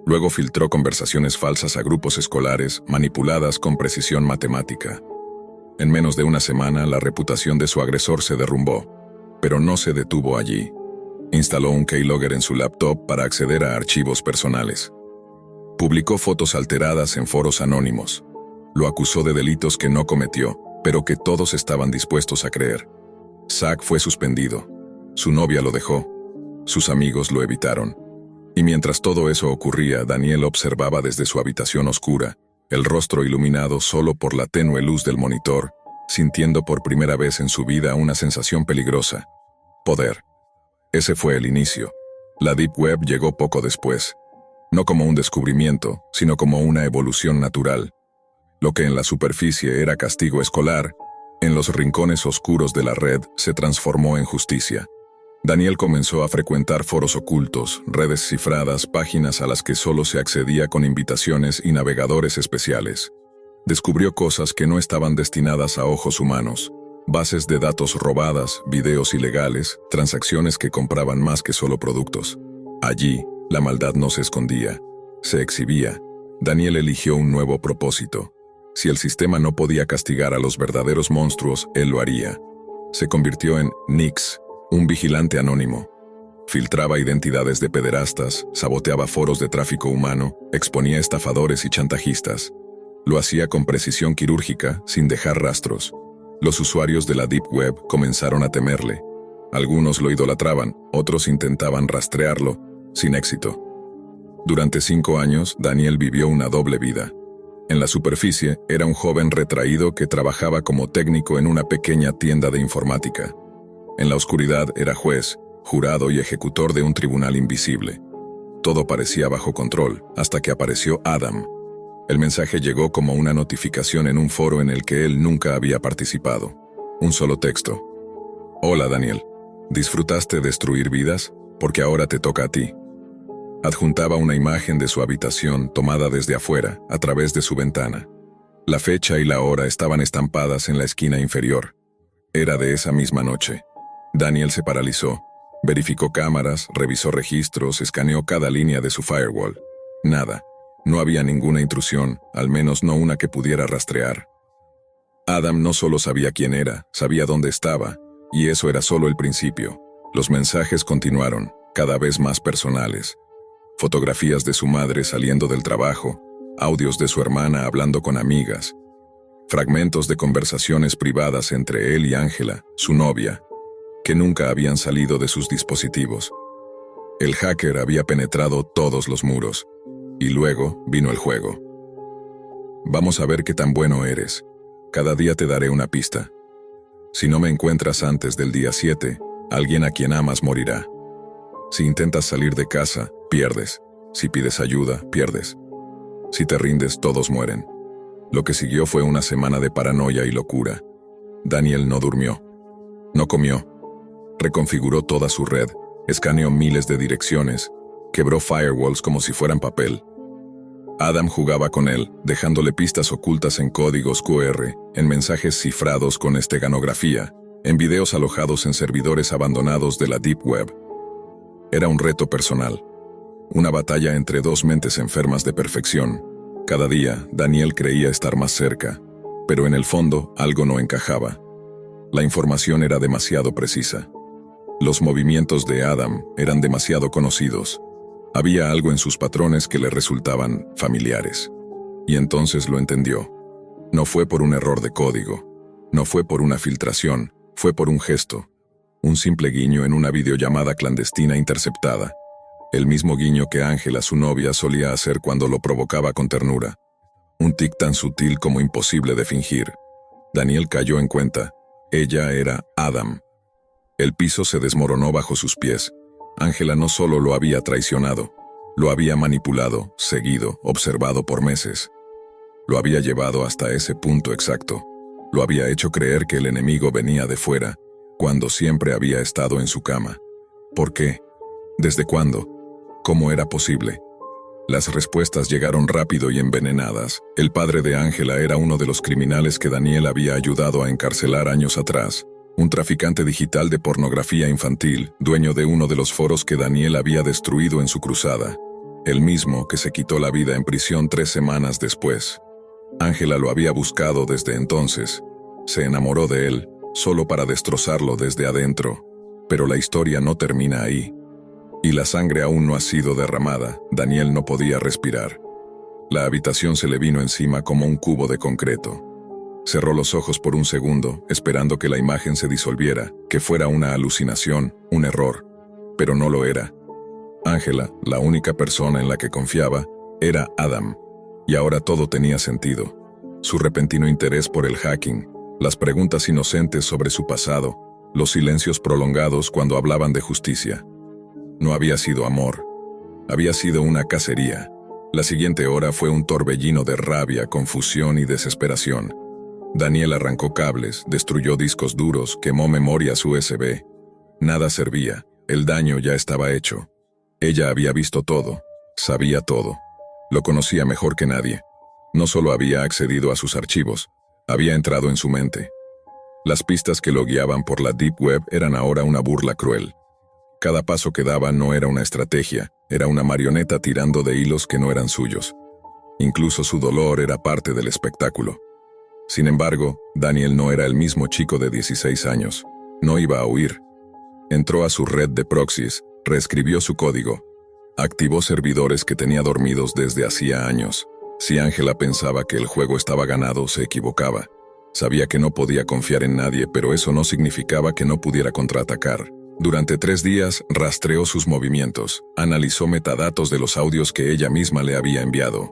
Luego filtró conversaciones falsas a grupos escolares, manipuladas con precisión matemática. En menos de una semana, la reputación de su agresor se derrumbó, pero no se detuvo allí. Instaló un keylogger en su laptop para acceder a archivos personales. Publicó fotos alteradas en foros anónimos. Lo acusó de delitos que no cometió, pero que todos estaban dispuestos a creer. Zach fue suspendido. Su novia lo dejó. Sus amigos lo evitaron. Y mientras todo eso ocurría, Daniel observaba desde su habitación oscura, el rostro iluminado solo por la tenue luz del monitor, sintiendo por primera vez en su vida una sensación peligrosa: poder. Ese fue el inicio. La Deep Web llegó poco después. No como un descubrimiento, sino como una evolución natural. Lo que en la superficie era castigo escolar, en los rincones oscuros de la red se transformó en justicia. Daniel comenzó a frecuentar foros ocultos, redes cifradas, páginas a las que solo se accedía con invitaciones y navegadores especiales. Descubrió cosas que no estaban destinadas a ojos humanos: bases de datos robadas, videos ilegales, transacciones que compraban más que solo productos. Allí, la maldad no se escondía, se exhibía. Daniel eligió un nuevo propósito. Si el sistema no podía castigar a los verdaderos monstruos, él lo haría. Se convirtió en Nix, un vigilante anónimo. Filtraba identidades de pederastas, saboteaba foros de tráfico humano, exponía estafadores y chantajistas. Lo hacía con precisión quirúrgica, sin dejar rastros. Los usuarios de la Deep Web comenzaron a temerle. Algunos lo idolatraban, otros intentaban rastrearlo, sin éxito. Durante 5 años, Daniel vivió una doble vida. En la superficie, era un joven retraído que trabajaba como técnico en una pequeña tienda de informática. En la oscuridad, era juez, jurado y ejecutor de un tribunal invisible. Todo parecía bajo control, hasta que apareció Adam. El mensaje llegó como una notificación en un foro en el que él nunca había participado. Un solo texto. Hola, Daniel. ¿Disfrutaste destruir vidas? Porque ahora te toca a ti. Adjuntaba una imagen de su habitación tomada desde afuera, a través de su ventana. La fecha y la hora estaban estampadas en la esquina inferior. Era de esa misma noche. Daniel se paralizó. Verificó cámaras, revisó registros, escaneó cada línea de su firewall. Nada. No había ninguna intrusión, al menos no una que pudiera rastrear. Adam no solo sabía quién era, sabía dónde estaba, y eso era solo el principio. Los mensajes continuaron, cada vez más personales. Fotografías de su madre saliendo del trabajo, audios de su hermana hablando con amigas, fragmentos de conversaciones privadas entre él y Ángela, su novia, que nunca habían salido de sus dispositivos. El hacker había penetrado todos los muros, y luego vino el juego. Vamos a ver qué tan bueno eres. Cada día te daré una pista. Si no me encuentras antes del día 7, alguien a quien amas morirá. Si intentas salir de casa, pierdes. Si pides ayuda, pierdes. Si te rindes, todos mueren. Lo que siguió fue una semana de paranoia y locura. Daniel no durmió. No comió. Reconfiguró toda su red, escaneó miles de direcciones, quebró firewalls como si fueran papel. Adam jugaba con él, dejándole pistas ocultas en códigos QR, en mensajes cifrados con esteganografía, en videos alojados en servidores abandonados de la Deep Web. Era un reto personal. Una batalla entre dos mentes enfermas de perfección. Cada día, Daniel creía estar más cerca, pero en el fondo, algo no encajaba. La información era demasiado precisa. Los movimientos de Adam eran demasiado conocidos. Había algo en sus patrones que le resultaban familiares. Y entonces lo entendió. No fue por un error de código. No fue por una filtración. Fue por un gesto. Un simple guiño en una videollamada clandestina interceptada. El mismo guiño que Ángela, su novia, solía hacer cuando lo provocaba con ternura. Un tic tan sutil como imposible de fingir. Daniel cayó en cuenta. Ella era Adam. El piso se desmoronó bajo sus pies. Ángela no solo lo había traicionado, lo había manipulado, seguido, observado por meses. Lo había llevado hasta ese punto exacto. Lo había hecho creer que el enemigo venía de fuera, cuando siempre había estado en su cama. ¿Por qué? ¿Desde cuándo? ¿Cómo era posible? Las respuestas llegaron rápido y envenenadas. El padre de Ángela era uno de los criminales que Daniel había ayudado a encarcelar años atrás. Un traficante digital de pornografía infantil, dueño de uno de los foros que Daniel había destruido en su cruzada. El mismo que se quitó la vida en prisión 3 semanas después. Ángela lo había buscado desde entonces. Se enamoró de él, solo para destrozarlo desde adentro. Pero la historia no termina ahí. Y la sangre aún no ha sido derramada. Daniel no podía respirar. La habitación se le vino encima como un cubo de concreto. Cerró los ojos por un segundo, esperando que la imagen se disolviera, que fuera una alucinación, un error. Pero no lo era. Ángela, la única persona en la que confiaba, era Adam. Y ahora todo tenía sentido. Su repentino interés por el hacking, las preguntas inocentes sobre su pasado, los silencios prolongados cuando hablaban de justicia. No había sido amor. Había sido una cacería. La siguiente hora fue un torbellino de rabia, confusión y desesperación. Daniel arrancó cables, destruyó discos duros, quemó memorias USB. Nada servía, el daño ya estaba hecho. Ella había visto todo, sabía todo. Lo conocía mejor que nadie. No solo había accedido a sus archivos, había entrado en su mente. Las pistas que lo guiaban por la Deep Web eran ahora una burla cruel. Cada paso que daba no era una estrategia, era una marioneta tirando de hilos que no eran suyos. Incluso su dolor era parte del espectáculo. Sin embargo, Daniel no era el mismo chico de 16 años. No iba a huir. Entró a su red de proxies, reescribió su código. Activó servidores que tenía dormidos desde hacía años. Si Ángela pensaba que el juego estaba ganado, se equivocaba. Sabía que no podía confiar en nadie, pero eso no significaba que no pudiera contraatacar. Durante 3 días rastreó sus movimientos, analizó metadatos de los audios que ella misma le había enviado.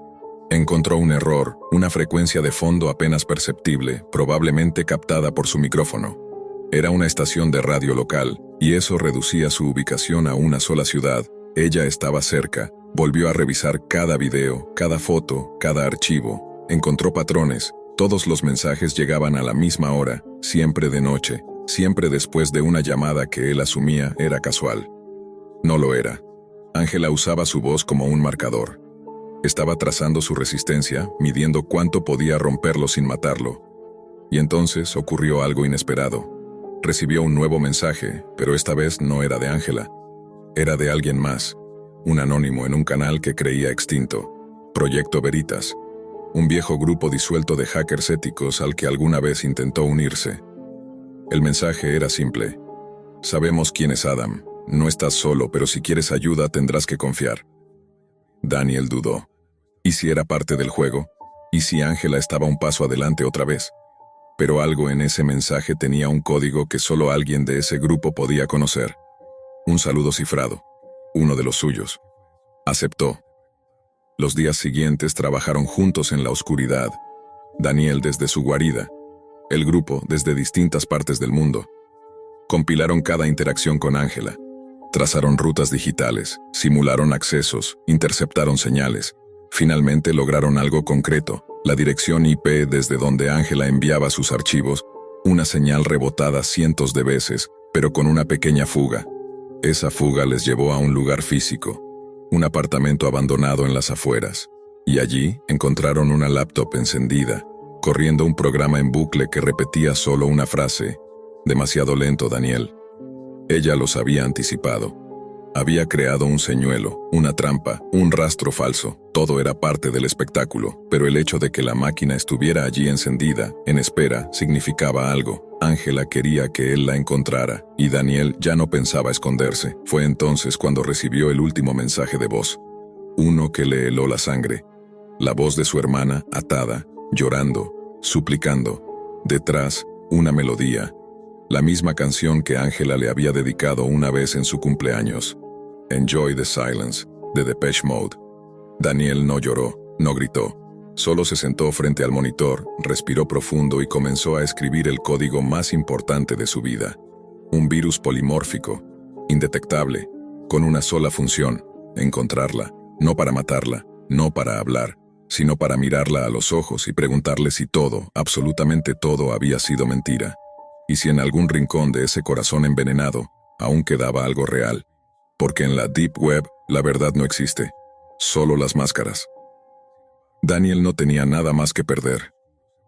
Encontró un error, una frecuencia de fondo apenas perceptible, probablemente captada por su micrófono. Era una estación de radio local, y eso reducía su ubicación a una sola ciudad. Ella estaba cerca. Volvió a revisar cada video, cada foto, cada archivo. Encontró patrones. Todos los mensajes llegaban a la misma hora, siempre de noche, siempre después de una llamada que él asumía era casual. No lo era. Ángela usaba su voz como un marcador. Estaba trazando su resistencia, midiendo cuánto podía romperlo sin matarlo. Y entonces ocurrió algo inesperado. Recibió un nuevo mensaje, pero esta vez no era de Ángela. Era de alguien más, un anónimo en un canal que creía extinto, Proyecto Veritas, un viejo grupo disuelto de hackers éticos al que alguna vez intentó unirse. El mensaje era simple. Sabemos quién es Adam, no estás solo, pero si quieres ayuda tendrás que confiar. Daniel dudó. ¿Y si era parte del juego? ¿Y si Ángela estaba un paso adelante otra vez? Pero algo en ese mensaje tenía un código que solo alguien de ese grupo podía conocer. Un saludo cifrado. Uno de los suyos. Aceptó. Los días siguientes trabajaron juntos en la oscuridad. Daniel desde su guarida. El grupo desde distintas partes del mundo. Compilaron cada interacción con Ángela. Trazaron rutas digitales, simularon accesos, interceptaron señales. Finalmente lograron algo concreto. La dirección IP desde donde Ángela enviaba sus archivos, una señal rebotada cientos de veces, pero con una pequeña fuga. Esa fuga les llevó a un lugar físico, un apartamento abandonado en las afueras, y allí encontraron una laptop encendida, corriendo un programa en bucle que repetía solo una frase: demasiado lento, Daniel. Ella los había anticipado. Había creado un señuelo, una trampa, un rastro falso. Todo era parte del espectáculo, pero el hecho de que la máquina estuviera allí encendida, en espera, significaba algo. Ángela quería que él la encontrara, y Daniel ya no pensaba esconderse. Fue entonces cuando recibió el último mensaje de voz. Uno que le heló la sangre. La voz de su hermana, atada, llorando, suplicando. Detrás, una melodía. La misma canción que Ángela le había dedicado una vez en su cumpleaños. Enjoy the Silence, de Depeche Mode. Daniel no lloró, no gritó. Solo se sentó frente al monitor, respiró profundo y comenzó a escribir el código más importante de su vida. Un virus polimórfico, indetectable, con una sola función: encontrarla, no para matarla, no para hablar, sino para mirarla a los ojos y preguntarle si todo, absolutamente todo, había sido mentira. Y si en algún rincón de ese corazón envenenado aún quedaba algo real. Porque en la Deep Web la verdad no existe, solo las máscaras. Daniel no tenía nada más que perder.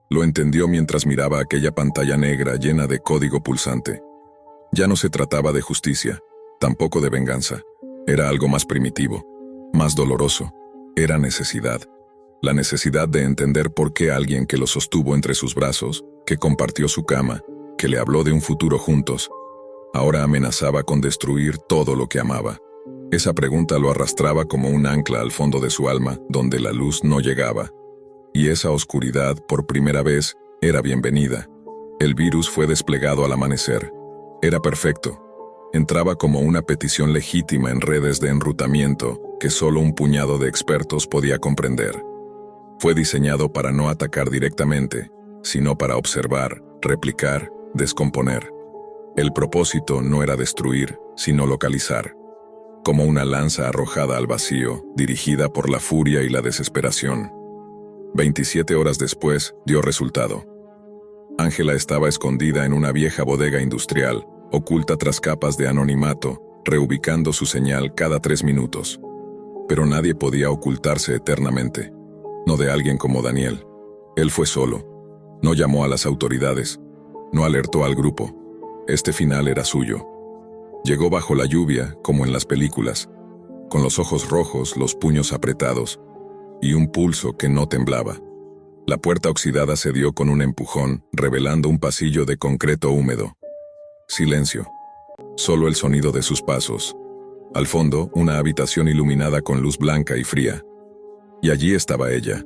Lo entendió mientras miraba aquella pantalla negra llena de código pulsante. Ya no se trataba de justicia, tampoco de venganza. Era algo más primitivo, más doloroso. Era necesidad. La necesidad de entender por qué alguien que lo sostuvo entre sus brazos, que compartió su cama, que le habló de un futuro juntos, ahora amenazaba con destruir todo lo que amaba. Esa pregunta lo arrastraba como un ancla al fondo de su alma, donde la luz no llegaba. Y esa oscuridad, por primera vez, era bienvenida. El virus fue desplegado al amanecer. Era perfecto. Entraba como una petición legítima en redes de enrutamiento que solo un puñado de expertos podía comprender. Fue diseñado para no atacar directamente, sino para observar, replicar, descomponer. El propósito no era destruir, sino localizar. Como una lanza arrojada al vacío, dirigida por la furia y la desesperación. 27 horas después, dio resultado. Ángela estaba escondida en una vieja bodega industrial, oculta tras capas de anonimato, reubicando su señal cada 3 minutos. Pero nadie podía ocultarse eternamente. No de alguien como Daniel. Él fue solo. No llamó a las autoridades. No alertó al grupo. Este final era suyo. Llegó bajo la lluvia, como en las películas, con los ojos rojos, los puños apretados, y un pulso que no temblaba. La puerta oxidada se dio con un empujón, revelando un pasillo de concreto húmedo. Silencio. Solo el sonido de sus pasos. Al fondo, una habitación iluminada con luz blanca y fría. Y allí estaba ella,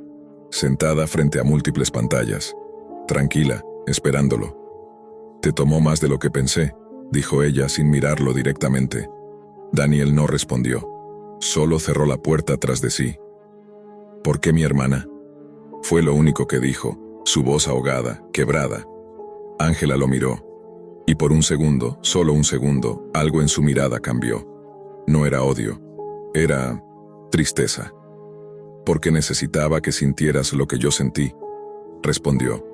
sentada frente a múltiples pantallas, tranquila, esperándolo. «Te tomó más de lo que pensé», dijo ella sin mirarlo directamente. Daniel no respondió. Solo cerró la puerta tras de sí. ¿Por qué mi hermana? Fue lo único que dijo, su voz ahogada, quebrada. Ángela lo miró. Y por un segundo, solo un segundo, algo en su mirada cambió. No era odio. Era tristeza. Porque necesitaba que sintieras lo que yo sentí, respondió.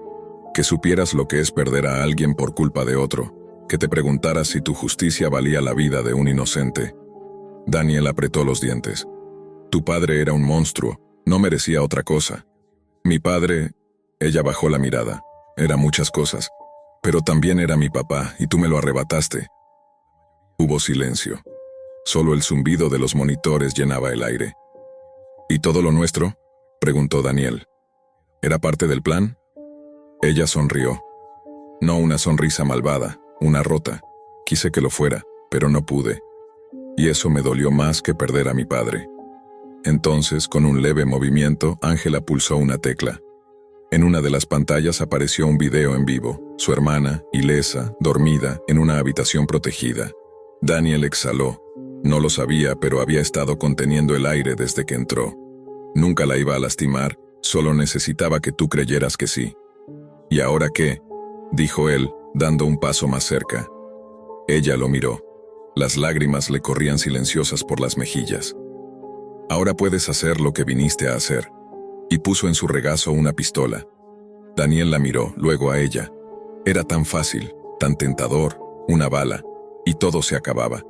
Que supieras lo que es perder a alguien por culpa de otro, que te preguntaras si tu justicia valía la vida de un inocente. Daniel apretó los dientes. Tu padre era un monstruo, no merecía otra cosa. Mi padre... Ella bajó la mirada. Era muchas cosas, pero también era mi papá y tú me lo arrebataste. Hubo silencio. Solo el zumbido de los monitores llenaba el aire. ¿Y todo lo nuestro?, preguntó Daniel. ¿Era parte del plan? Ella sonrió. No una sonrisa malvada, una rota. Quise que lo fuera, pero no pude. Y eso me dolió más que perder a mi padre. Entonces, con un leve movimiento, Ángela pulsó una tecla. En una de las pantallas apareció un video en vivo, su hermana, ilesa, dormida, en una habitación protegida. Daniel exhaló. No lo sabía, pero había estado conteniendo el aire desde que entró. Nunca la iba a lastimar, solo necesitaba que tú creyeras que sí. ¿Y ahora qué?, dijo él, dando un paso más cerca. Ella lo miró. Las lágrimas le corrían silenciosas por las mejillas. Ahora puedes hacer lo que viniste a hacer. Y puso en su regazo una pistola. Daniel la miró, luego a ella. Era tan fácil, tan tentador, una bala, y todo se acababa.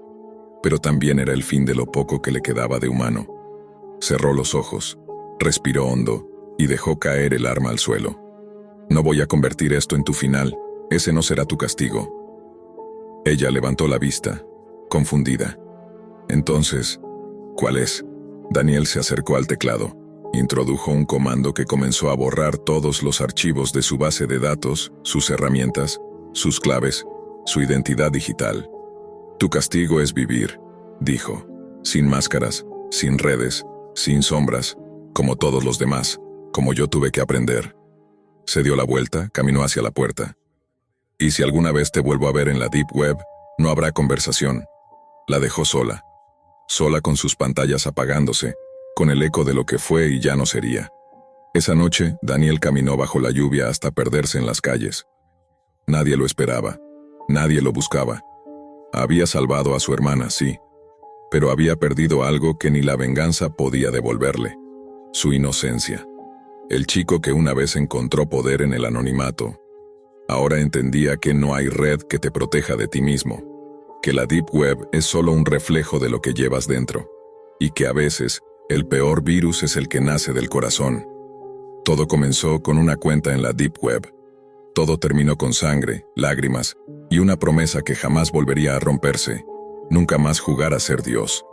Pero también era el fin de lo poco que le quedaba de humano. Cerró los ojos, respiró hondo, y dejó caer el arma al suelo. No voy a convertir esto en tu final, ese no será tu castigo. Ella levantó la vista, confundida. Entonces, ¿cuál es? Daniel se acercó al teclado. Introdujo un comando que comenzó a borrar todos los archivos de su base de datos, sus herramientas, sus claves, su identidad digital. Tu castigo es vivir, dijo, sin máscaras, sin redes, sin sombras, como todos los demás, como yo tuve que aprender. Se dio la vuelta, caminó hacia la puerta. Y si alguna vez te vuelvo a ver en la Deep Web, no habrá conversación. La dejó sola. Sola con sus pantallas apagándose, con el eco de lo que fue y ya no sería. Esa noche, Daniel caminó bajo la lluvia hasta perderse en las calles. Nadie lo esperaba. Nadie lo buscaba. Había salvado a su hermana, sí, pero había perdido algo que ni la venganza podía devolverle. Su inocencia. El chico que una vez encontró poder en el anonimato. Ahora entendía que no hay red que te proteja de ti mismo, que la Deep Web es solo un reflejo de lo que llevas dentro, y que a veces el peor virus es el que nace del corazón. Todo comenzó con una cuenta en la Deep Web. Todo terminó con sangre, lágrimas, y una promesa que jamás volvería a romperse. Nunca más jugar a ser Dios.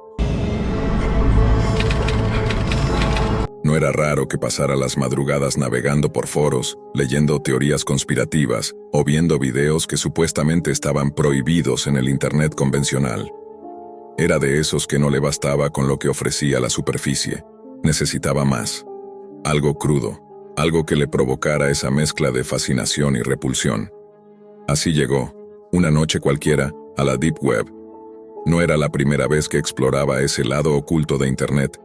No era raro que pasara las madrugadas navegando por foros, leyendo teorías conspirativas, o viendo videos que supuestamente estaban prohibidos en el Internet convencional. Era de esos que no le bastaba con lo que ofrecía la superficie. Necesitaba más. Algo crudo, algo que le provocara esa mezcla de fascinación y repulsión. Así llegó, una noche cualquiera, a la Deep Web. No era la primera vez que exploraba ese lado oculto de Internet.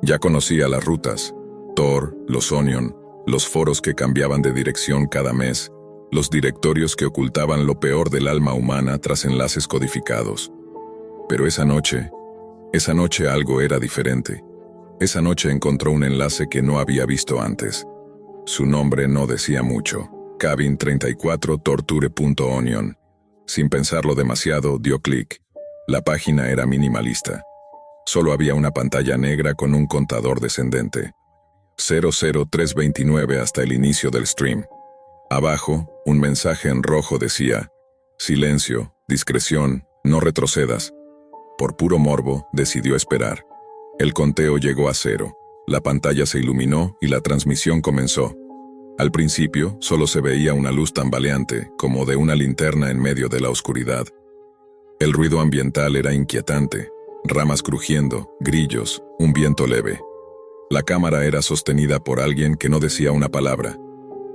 Ya conocía las rutas, Tor, los Onion, los foros que cambiaban de dirección cada mes, los directorios que ocultaban lo peor del alma humana tras enlaces codificados. Pero esa noche algo era diferente. Esa noche encontró un enlace que no había visto antes. Su nombre no decía mucho. Cabin34torture.onion. Sin pensarlo demasiado, dio clic. La página era minimalista. Solo había una pantalla negra con un contador descendente. 00329 hasta el inicio del stream. Abajo, un mensaje en rojo decía: silencio, discreción, no retrocedas. Por puro morbo, decidió esperar. El conteo llegó a 0. La pantalla se iluminó y la transmisión comenzó. Al principio, solo se veía una luz tambaleante, como de una linterna en medio de la oscuridad. El ruido ambiental era inquietante. Ramas crujiendo, grillos, un viento leve. La cámara era sostenida por alguien que no decía una palabra.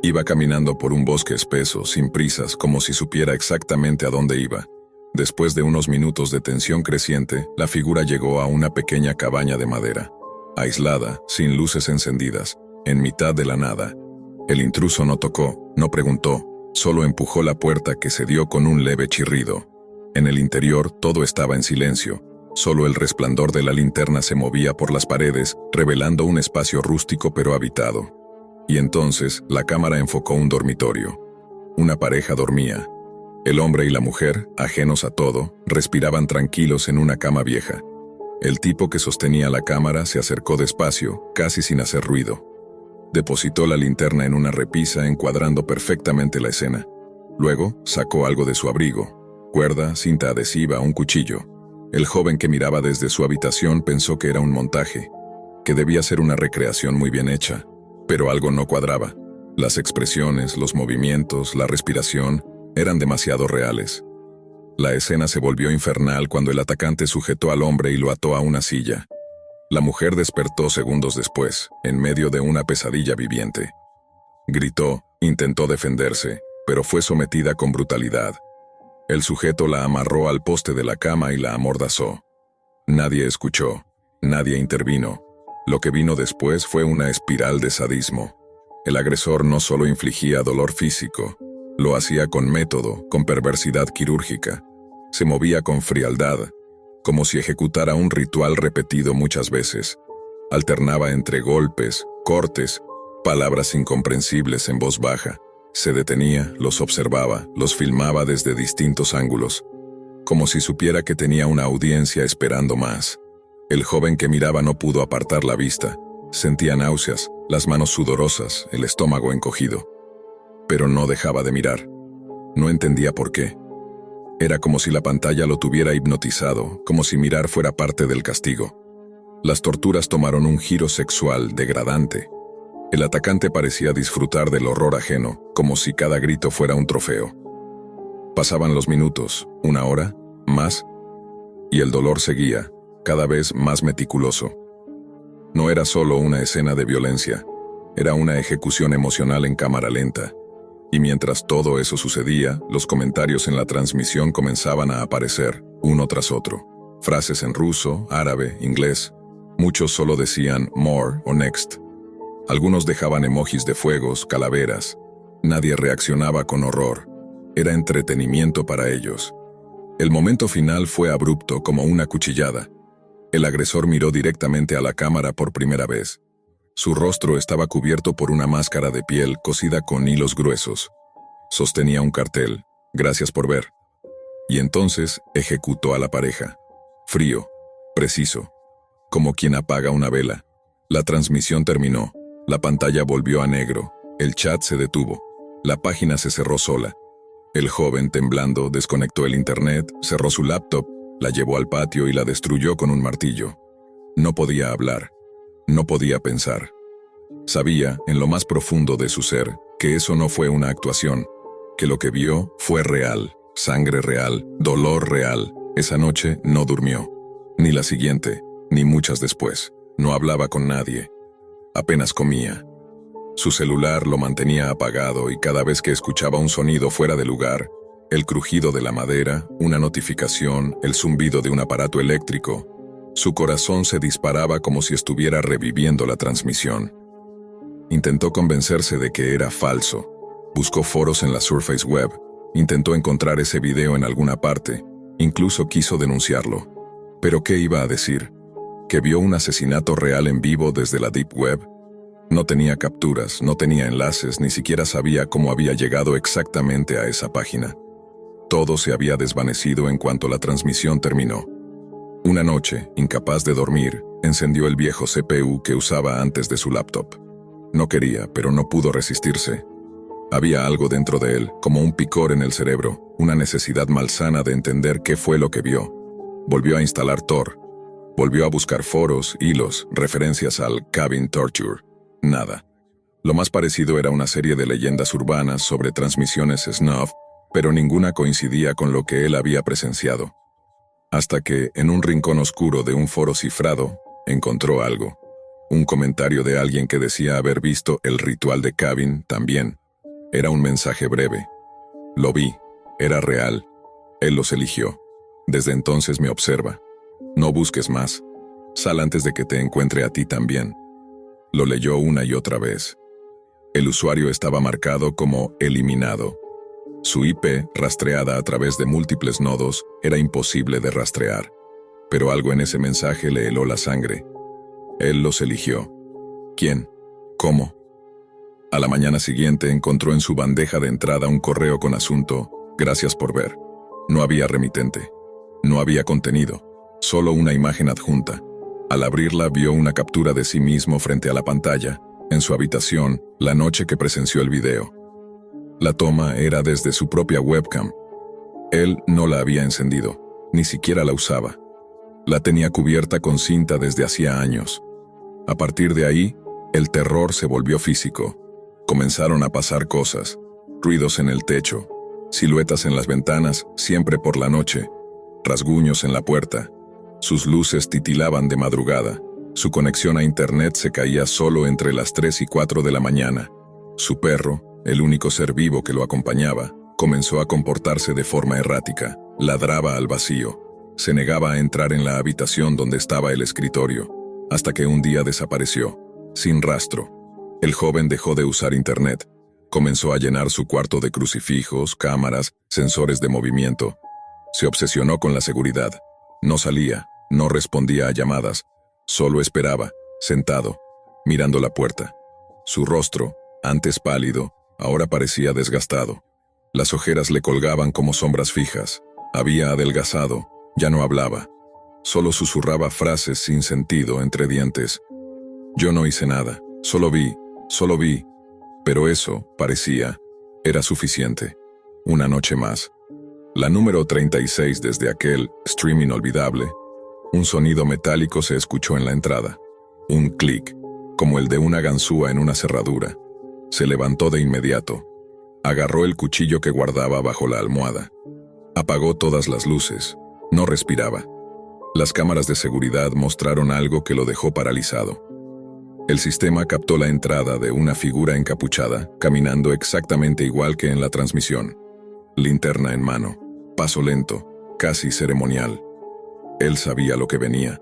Iba caminando por un bosque espeso, sin prisas, como si supiera exactamente a dónde iba. Después de unos minutos de tensión creciente, la figura llegó a una pequeña cabaña de madera, aislada, sin luces encendidas, en mitad de la nada. El intruso no tocó, no preguntó, solo empujó la puerta que cedió con un leve chirrido. En el interior todo estaba en silencio, solo el resplandor de la linterna se movía por las paredes, revelando un espacio rústico pero habitado. Y entonces la cámara enfocó un dormitorio. Una pareja dormía. El hombre y la mujer, ajenos a todo, respiraban tranquilos en una cama vieja. El tipo que sostenía la cámara se acercó despacio, casi sin hacer ruido. Depositó la linterna en una repisa encuadrando perfectamente la escena. Luego sacó algo de su abrigo: cuerda, cinta adhesiva, un cuchillo. El joven que miraba desde su habitación pensó que era un montaje, que debía ser una recreación muy bien hecha, pero algo no cuadraba. Las expresiones, los movimientos, la respiración eran demasiado reales. La escena se volvió infernal cuando el atacante sujetó al hombre y lo ató a una silla. La mujer despertó segundos después, en medio de una pesadilla viviente. Gritó, intentó defenderse, pero fue sometida con brutalidad. El sujeto la amarró al poste de la cama y la amordazó. Nadie escuchó, nadie intervino. Lo que vino después fue una espiral de sadismo. El agresor no solo infligía dolor físico, lo hacía con método, con perversidad quirúrgica. Se movía con frialdad, como si ejecutara un ritual repetido muchas veces. Alternaba entre golpes, cortes, palabras incomprensibles en voz baja. Se detenía, los observaba, los filmaba desde distintos ángulos, como si supiera que tenía una audiencia esperando más. El joven que miraba no pudo apartar la vista. Sentía náuseas, las manos sudorosas, el estómago encogido. Pero no dejaba de mirar. No entendía por qué. Era como si la pantalla lo tuviera hipnotizado, como si mirar fuera parte del castigo. Las torturas tomaron un giro sexual degradante. El atacante parecía disfrutar del horror ajeno, como si cada grito fuera un trofeo. Pasaban los minutos, una hora, más, y el dolor seguía, cada vez más meticuloso. No era solo una escena de violencia, era una ejecución emocional en cámara lenta. Y mientras todo eso sucedía, los comentarios en la transmisión comenzaban a aparecer, uno tras otro. Frases en ruso, árabe, inglés. Muchos solo decían "more" o "next". Algunos dejaban emojis de fuegos, calaveras. Nadie reaccionaba con horror. Era entretenimiento para ellos. El momento final fue abrupto como una cuchillada. El agresor miró directamente a la cámara por primera vez. Su rostro estaba cubierto por una máscara de piel cosida con hilos gruesos. Sostenía un cartel: "Gracias por ver". Y entonces ejecutó a la pareja. Frío, preciso, como quien apaga una vela. La transmisión terminó. La pantalla volvió a negro. El chat se detuvo. La página se cerró sola. El joven, temblando, desconectó el internet, cerró su laptop, la llevó al patio y la destruyó con un martillo. No podía hablar. No podía pensar. Sabía, en lo más profundo de su ser, que eso no fue una actuación, que lo que vio fue real, sangre real, dolor real. Esa noche no durmió. Ni la siguiente, ni muchas después. No hablaba con nadie. Apenas comía. Su celular lo mantenía apagado y cada vez que escuchaba un sonido fuera de lugar, el crujido de la madera, una notificación, el zumbido de un aparato eléctrico, su corazón se disparaba como si estuviera reviviendo la transmisión. Intentó convencerse de que era falso. Buscó foros en la Surface Web, intentó encontrar ese video en alguna parte, incluso quiso denunciarlo. ¿Pero qué iba a decir? ¿Que vio un asesinato real en vivo desde la Deep Web? No tenía capturas, no tenía enlaces, ni siquiera sabía cómo había llegado exactamente a esa página. Todo se había desvanecido en cuanto la transmisión terminó. Una noche, incapaz de dormir, encendió el viejo CPU que usaba antes de su laptop. No quería, pero no pudo resistirse. Había algo dentro de él, como un picor en el cerebro, una necesidad malsana de entender qué fue lo que vio. Volvió a instalar Tor. Volvió a buscar foros, hilos, referencias al Cabin Torture. Nada. Lo más parecido era una serie de leyendas urbanas sobre transmisiones snuff, pero ninguna coincidía con lo que él había presenciado. Hasta que, en un rincón oscuro de un foro cifrado, encontró algo. Un comentario de alguien que decía haber visto el ritual de Cabin también. Era un mensaje breve. Lo vi. Era real. Él los eligió. Desde entonces me observa. No busques más. Sal antes de que te encuentre a ti también. Lo leyó una y otra vez. El usuario estaba marcado como eliminado. Su IP, rastreada a través de múltiples nodos, era imposible de rastrear. Pero algo en ese mensaje le heló la sangre. Él los eligió. ¿Quién? ¿Cómo? A la mañana siguiente encontró en su bandeja de entrada un correo con asunto: gracias por ver. No había remitente. No había contenido. Solo una imagen adjunta. Al abrirla vio una captura de sí mismo frente a la pantalla, en su habitación, la noche que presenció el video. La toma era desde su propia webcam. Él no la había encendido, ni siquiera la usaba. La tenía cubierta con cinta desde hacía años. A partir de ahí, el terror se volvió físico. Comenzaron a pasar cosas, ruidos en el techo, siluetas en las ventanas, siempre por la noche, rasguños en la puerta. Sus luces titilaban de madrugada. Su conexión a internet se caía solo entre las 3 y 4 de la mañana. Su perro, el único ser vivo que lo acompañaba, comenzó a comportarse de forma errática. Ladraba al vacío. Se negaba a entrar en la habitación donde estaba el escritorio, hasta que un día desapareció, sin rastro. El joven dejó de usar internet. Comenzó a llenar su cuarto de crucifijos, cámaras, sensores de movimiento. Se obsesionó con la seguridad. No salía, no respondía a llamadas. Solo esperaba, sentado, mirando la puerta. Su rostro, antes pálido, ahora parecía desgastado. Las ojeras le colgaban como sombras fijas. Había adelgazado, ya no hablaba. Solo susurraba frases sin sentido entre dientes. Yo no hice nada, solo vi. Pero eso, parecía, era suficiente. Una noche más. La número 36 desde aquel stream inolvidable. Un sonido metálico se escuchó en la entrada. Un clic, como el de una ganzúa en una cerradura. Se levantó de inmediato. Agarró el cuchillo que guardaba bajo la almohada. Apagó todas las luces. No respiraba. Las cámaras de seguridad mostraron algo que lo dejó paralizado. El sistema captó la entrada de una figura encapuchada, caminando exactamente igual que en la transmisión. Linterna en mano, paso lento, casi ceremonial. Él sabía lo que venía,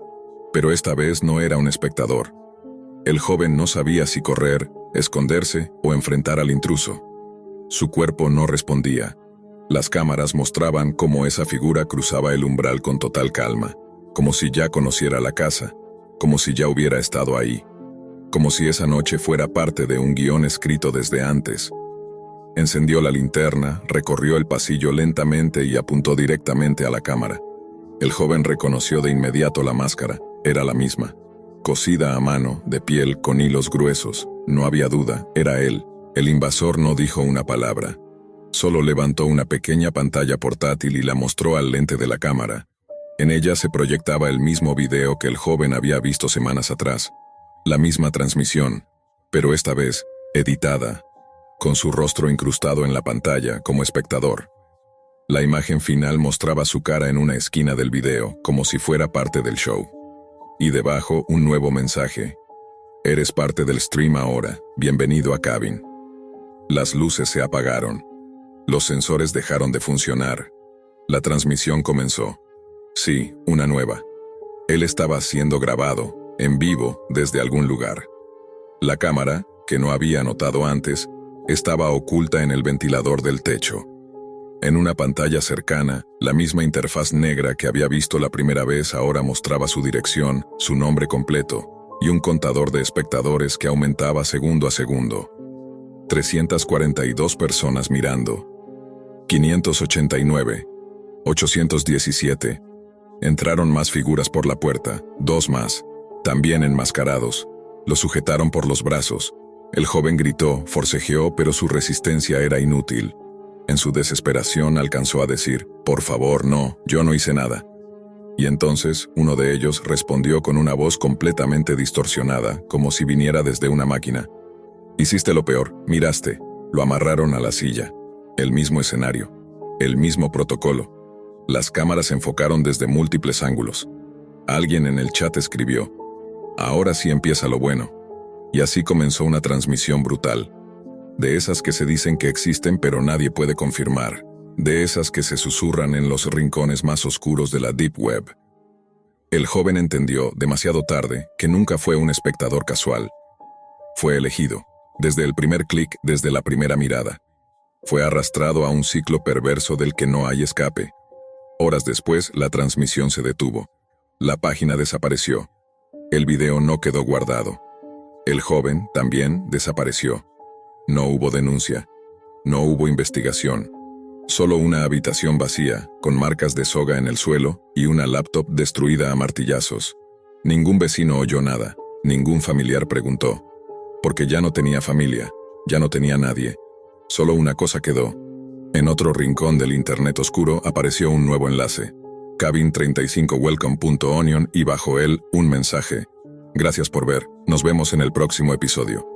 pero esta vez no era un espectador. El joven no sabía si correr, esconderse o enfrentar al intruso. Su cuerpo no respondía. Las cámaras mostraban cómo esa figura cruzaba el umbral con total calma, como si ya conociera la casa, como si ya hubiera estado ahí, como si esa noche fuera parte de un guión escrito desde antes. Encendió la linterna, recorrió el pasillo lentamente y apuntó directamente a la cámara. El joven reconoció de inmediato la máscara. Era la misma. Cosida a mano, de piel, con hilos gruesos. No había duda, era él. El invasor no dijo una palabra. Solo levantó una pequeña pantalla portátil y la mostró al lente de la cámara. En ella se proyectaba el mismo video que el joven había visto semanas atrás. La misma transmisión, pero esta vez, editada, con su rostro incrustado en la pantalla como espectador. La imagen final mostraba su cara en una esquina del video, como si fuera parte del show. Y debajo, un nuevo mensaje. Eres parte del stream ahora, bienvenido a Cabin. Las luces se apagaron. Los sensores dejaron de funcionar. La transmisión comenzó. Sí, una nueva. Él estaba siendo grabado, en vivo, desde algún lugar. La cámara, que no había notado antes, estaba oculta en el ventilador del techo. En una pantalla cercana, la misma interfaz negra que había visto la primera vez ahora mostraba su dirección, su nombre completo, y un contador de espectadores que aumentaba segundo a segundo. 342 personas mirando. 589. 817. Entraron más figuras por la puerta, 2 más, también enmascarados. Lo sujetaron por los brazos. El joven gritó, forcejeó, pero su resistencia era inútil. En su desesperación alcanzó a decir, por favor, no, yo no hice nada. Y entonces, uno de ellos respondió con una voz completamente distorsionada, como si viniera desde una máquina. Hiciste lo peor, miraste. Lo amarraron a la silla. El mismo escenario. El mismo protocolo. Las cámaras enfocaron desde múltiples ángulos. Alguien en el chat escribió, ahora sí empieza lo bueno. Y así comenzó una transmisión brutal. De esas que se dicen que existen pero nadie puede confirmar. de esas que se susurran en los rincones más oscuros de la Deep Web. El joven entendió, demasiado tarde, que nunca fue un espectador casual. Fue elegido, desde el primer clic, desde la primera mirada. Fue arrastrado a un ciclo perverso del que no hay escape. Horas después, la transmisión se detuvo. La página desapareció. El video no quedó guardado. El joven, también, desapareció. No hubo denuncia. No hubo investigación. Solo una habitación vacía, con marcas de soga en el suelo y una laptop destruida a martillazos. Ningún vecino oyó nada. Ningún familiar preguntó. Porque ya no tenía familia. Ya no tenía nadie. Solo una cosa quedó. En otro rincón del internet oscuro apareció un nuevo enlace. cabin35welcome.onion y bajo él, un mensaje. Gracias por ver. Nos vemos en el próximo episodio.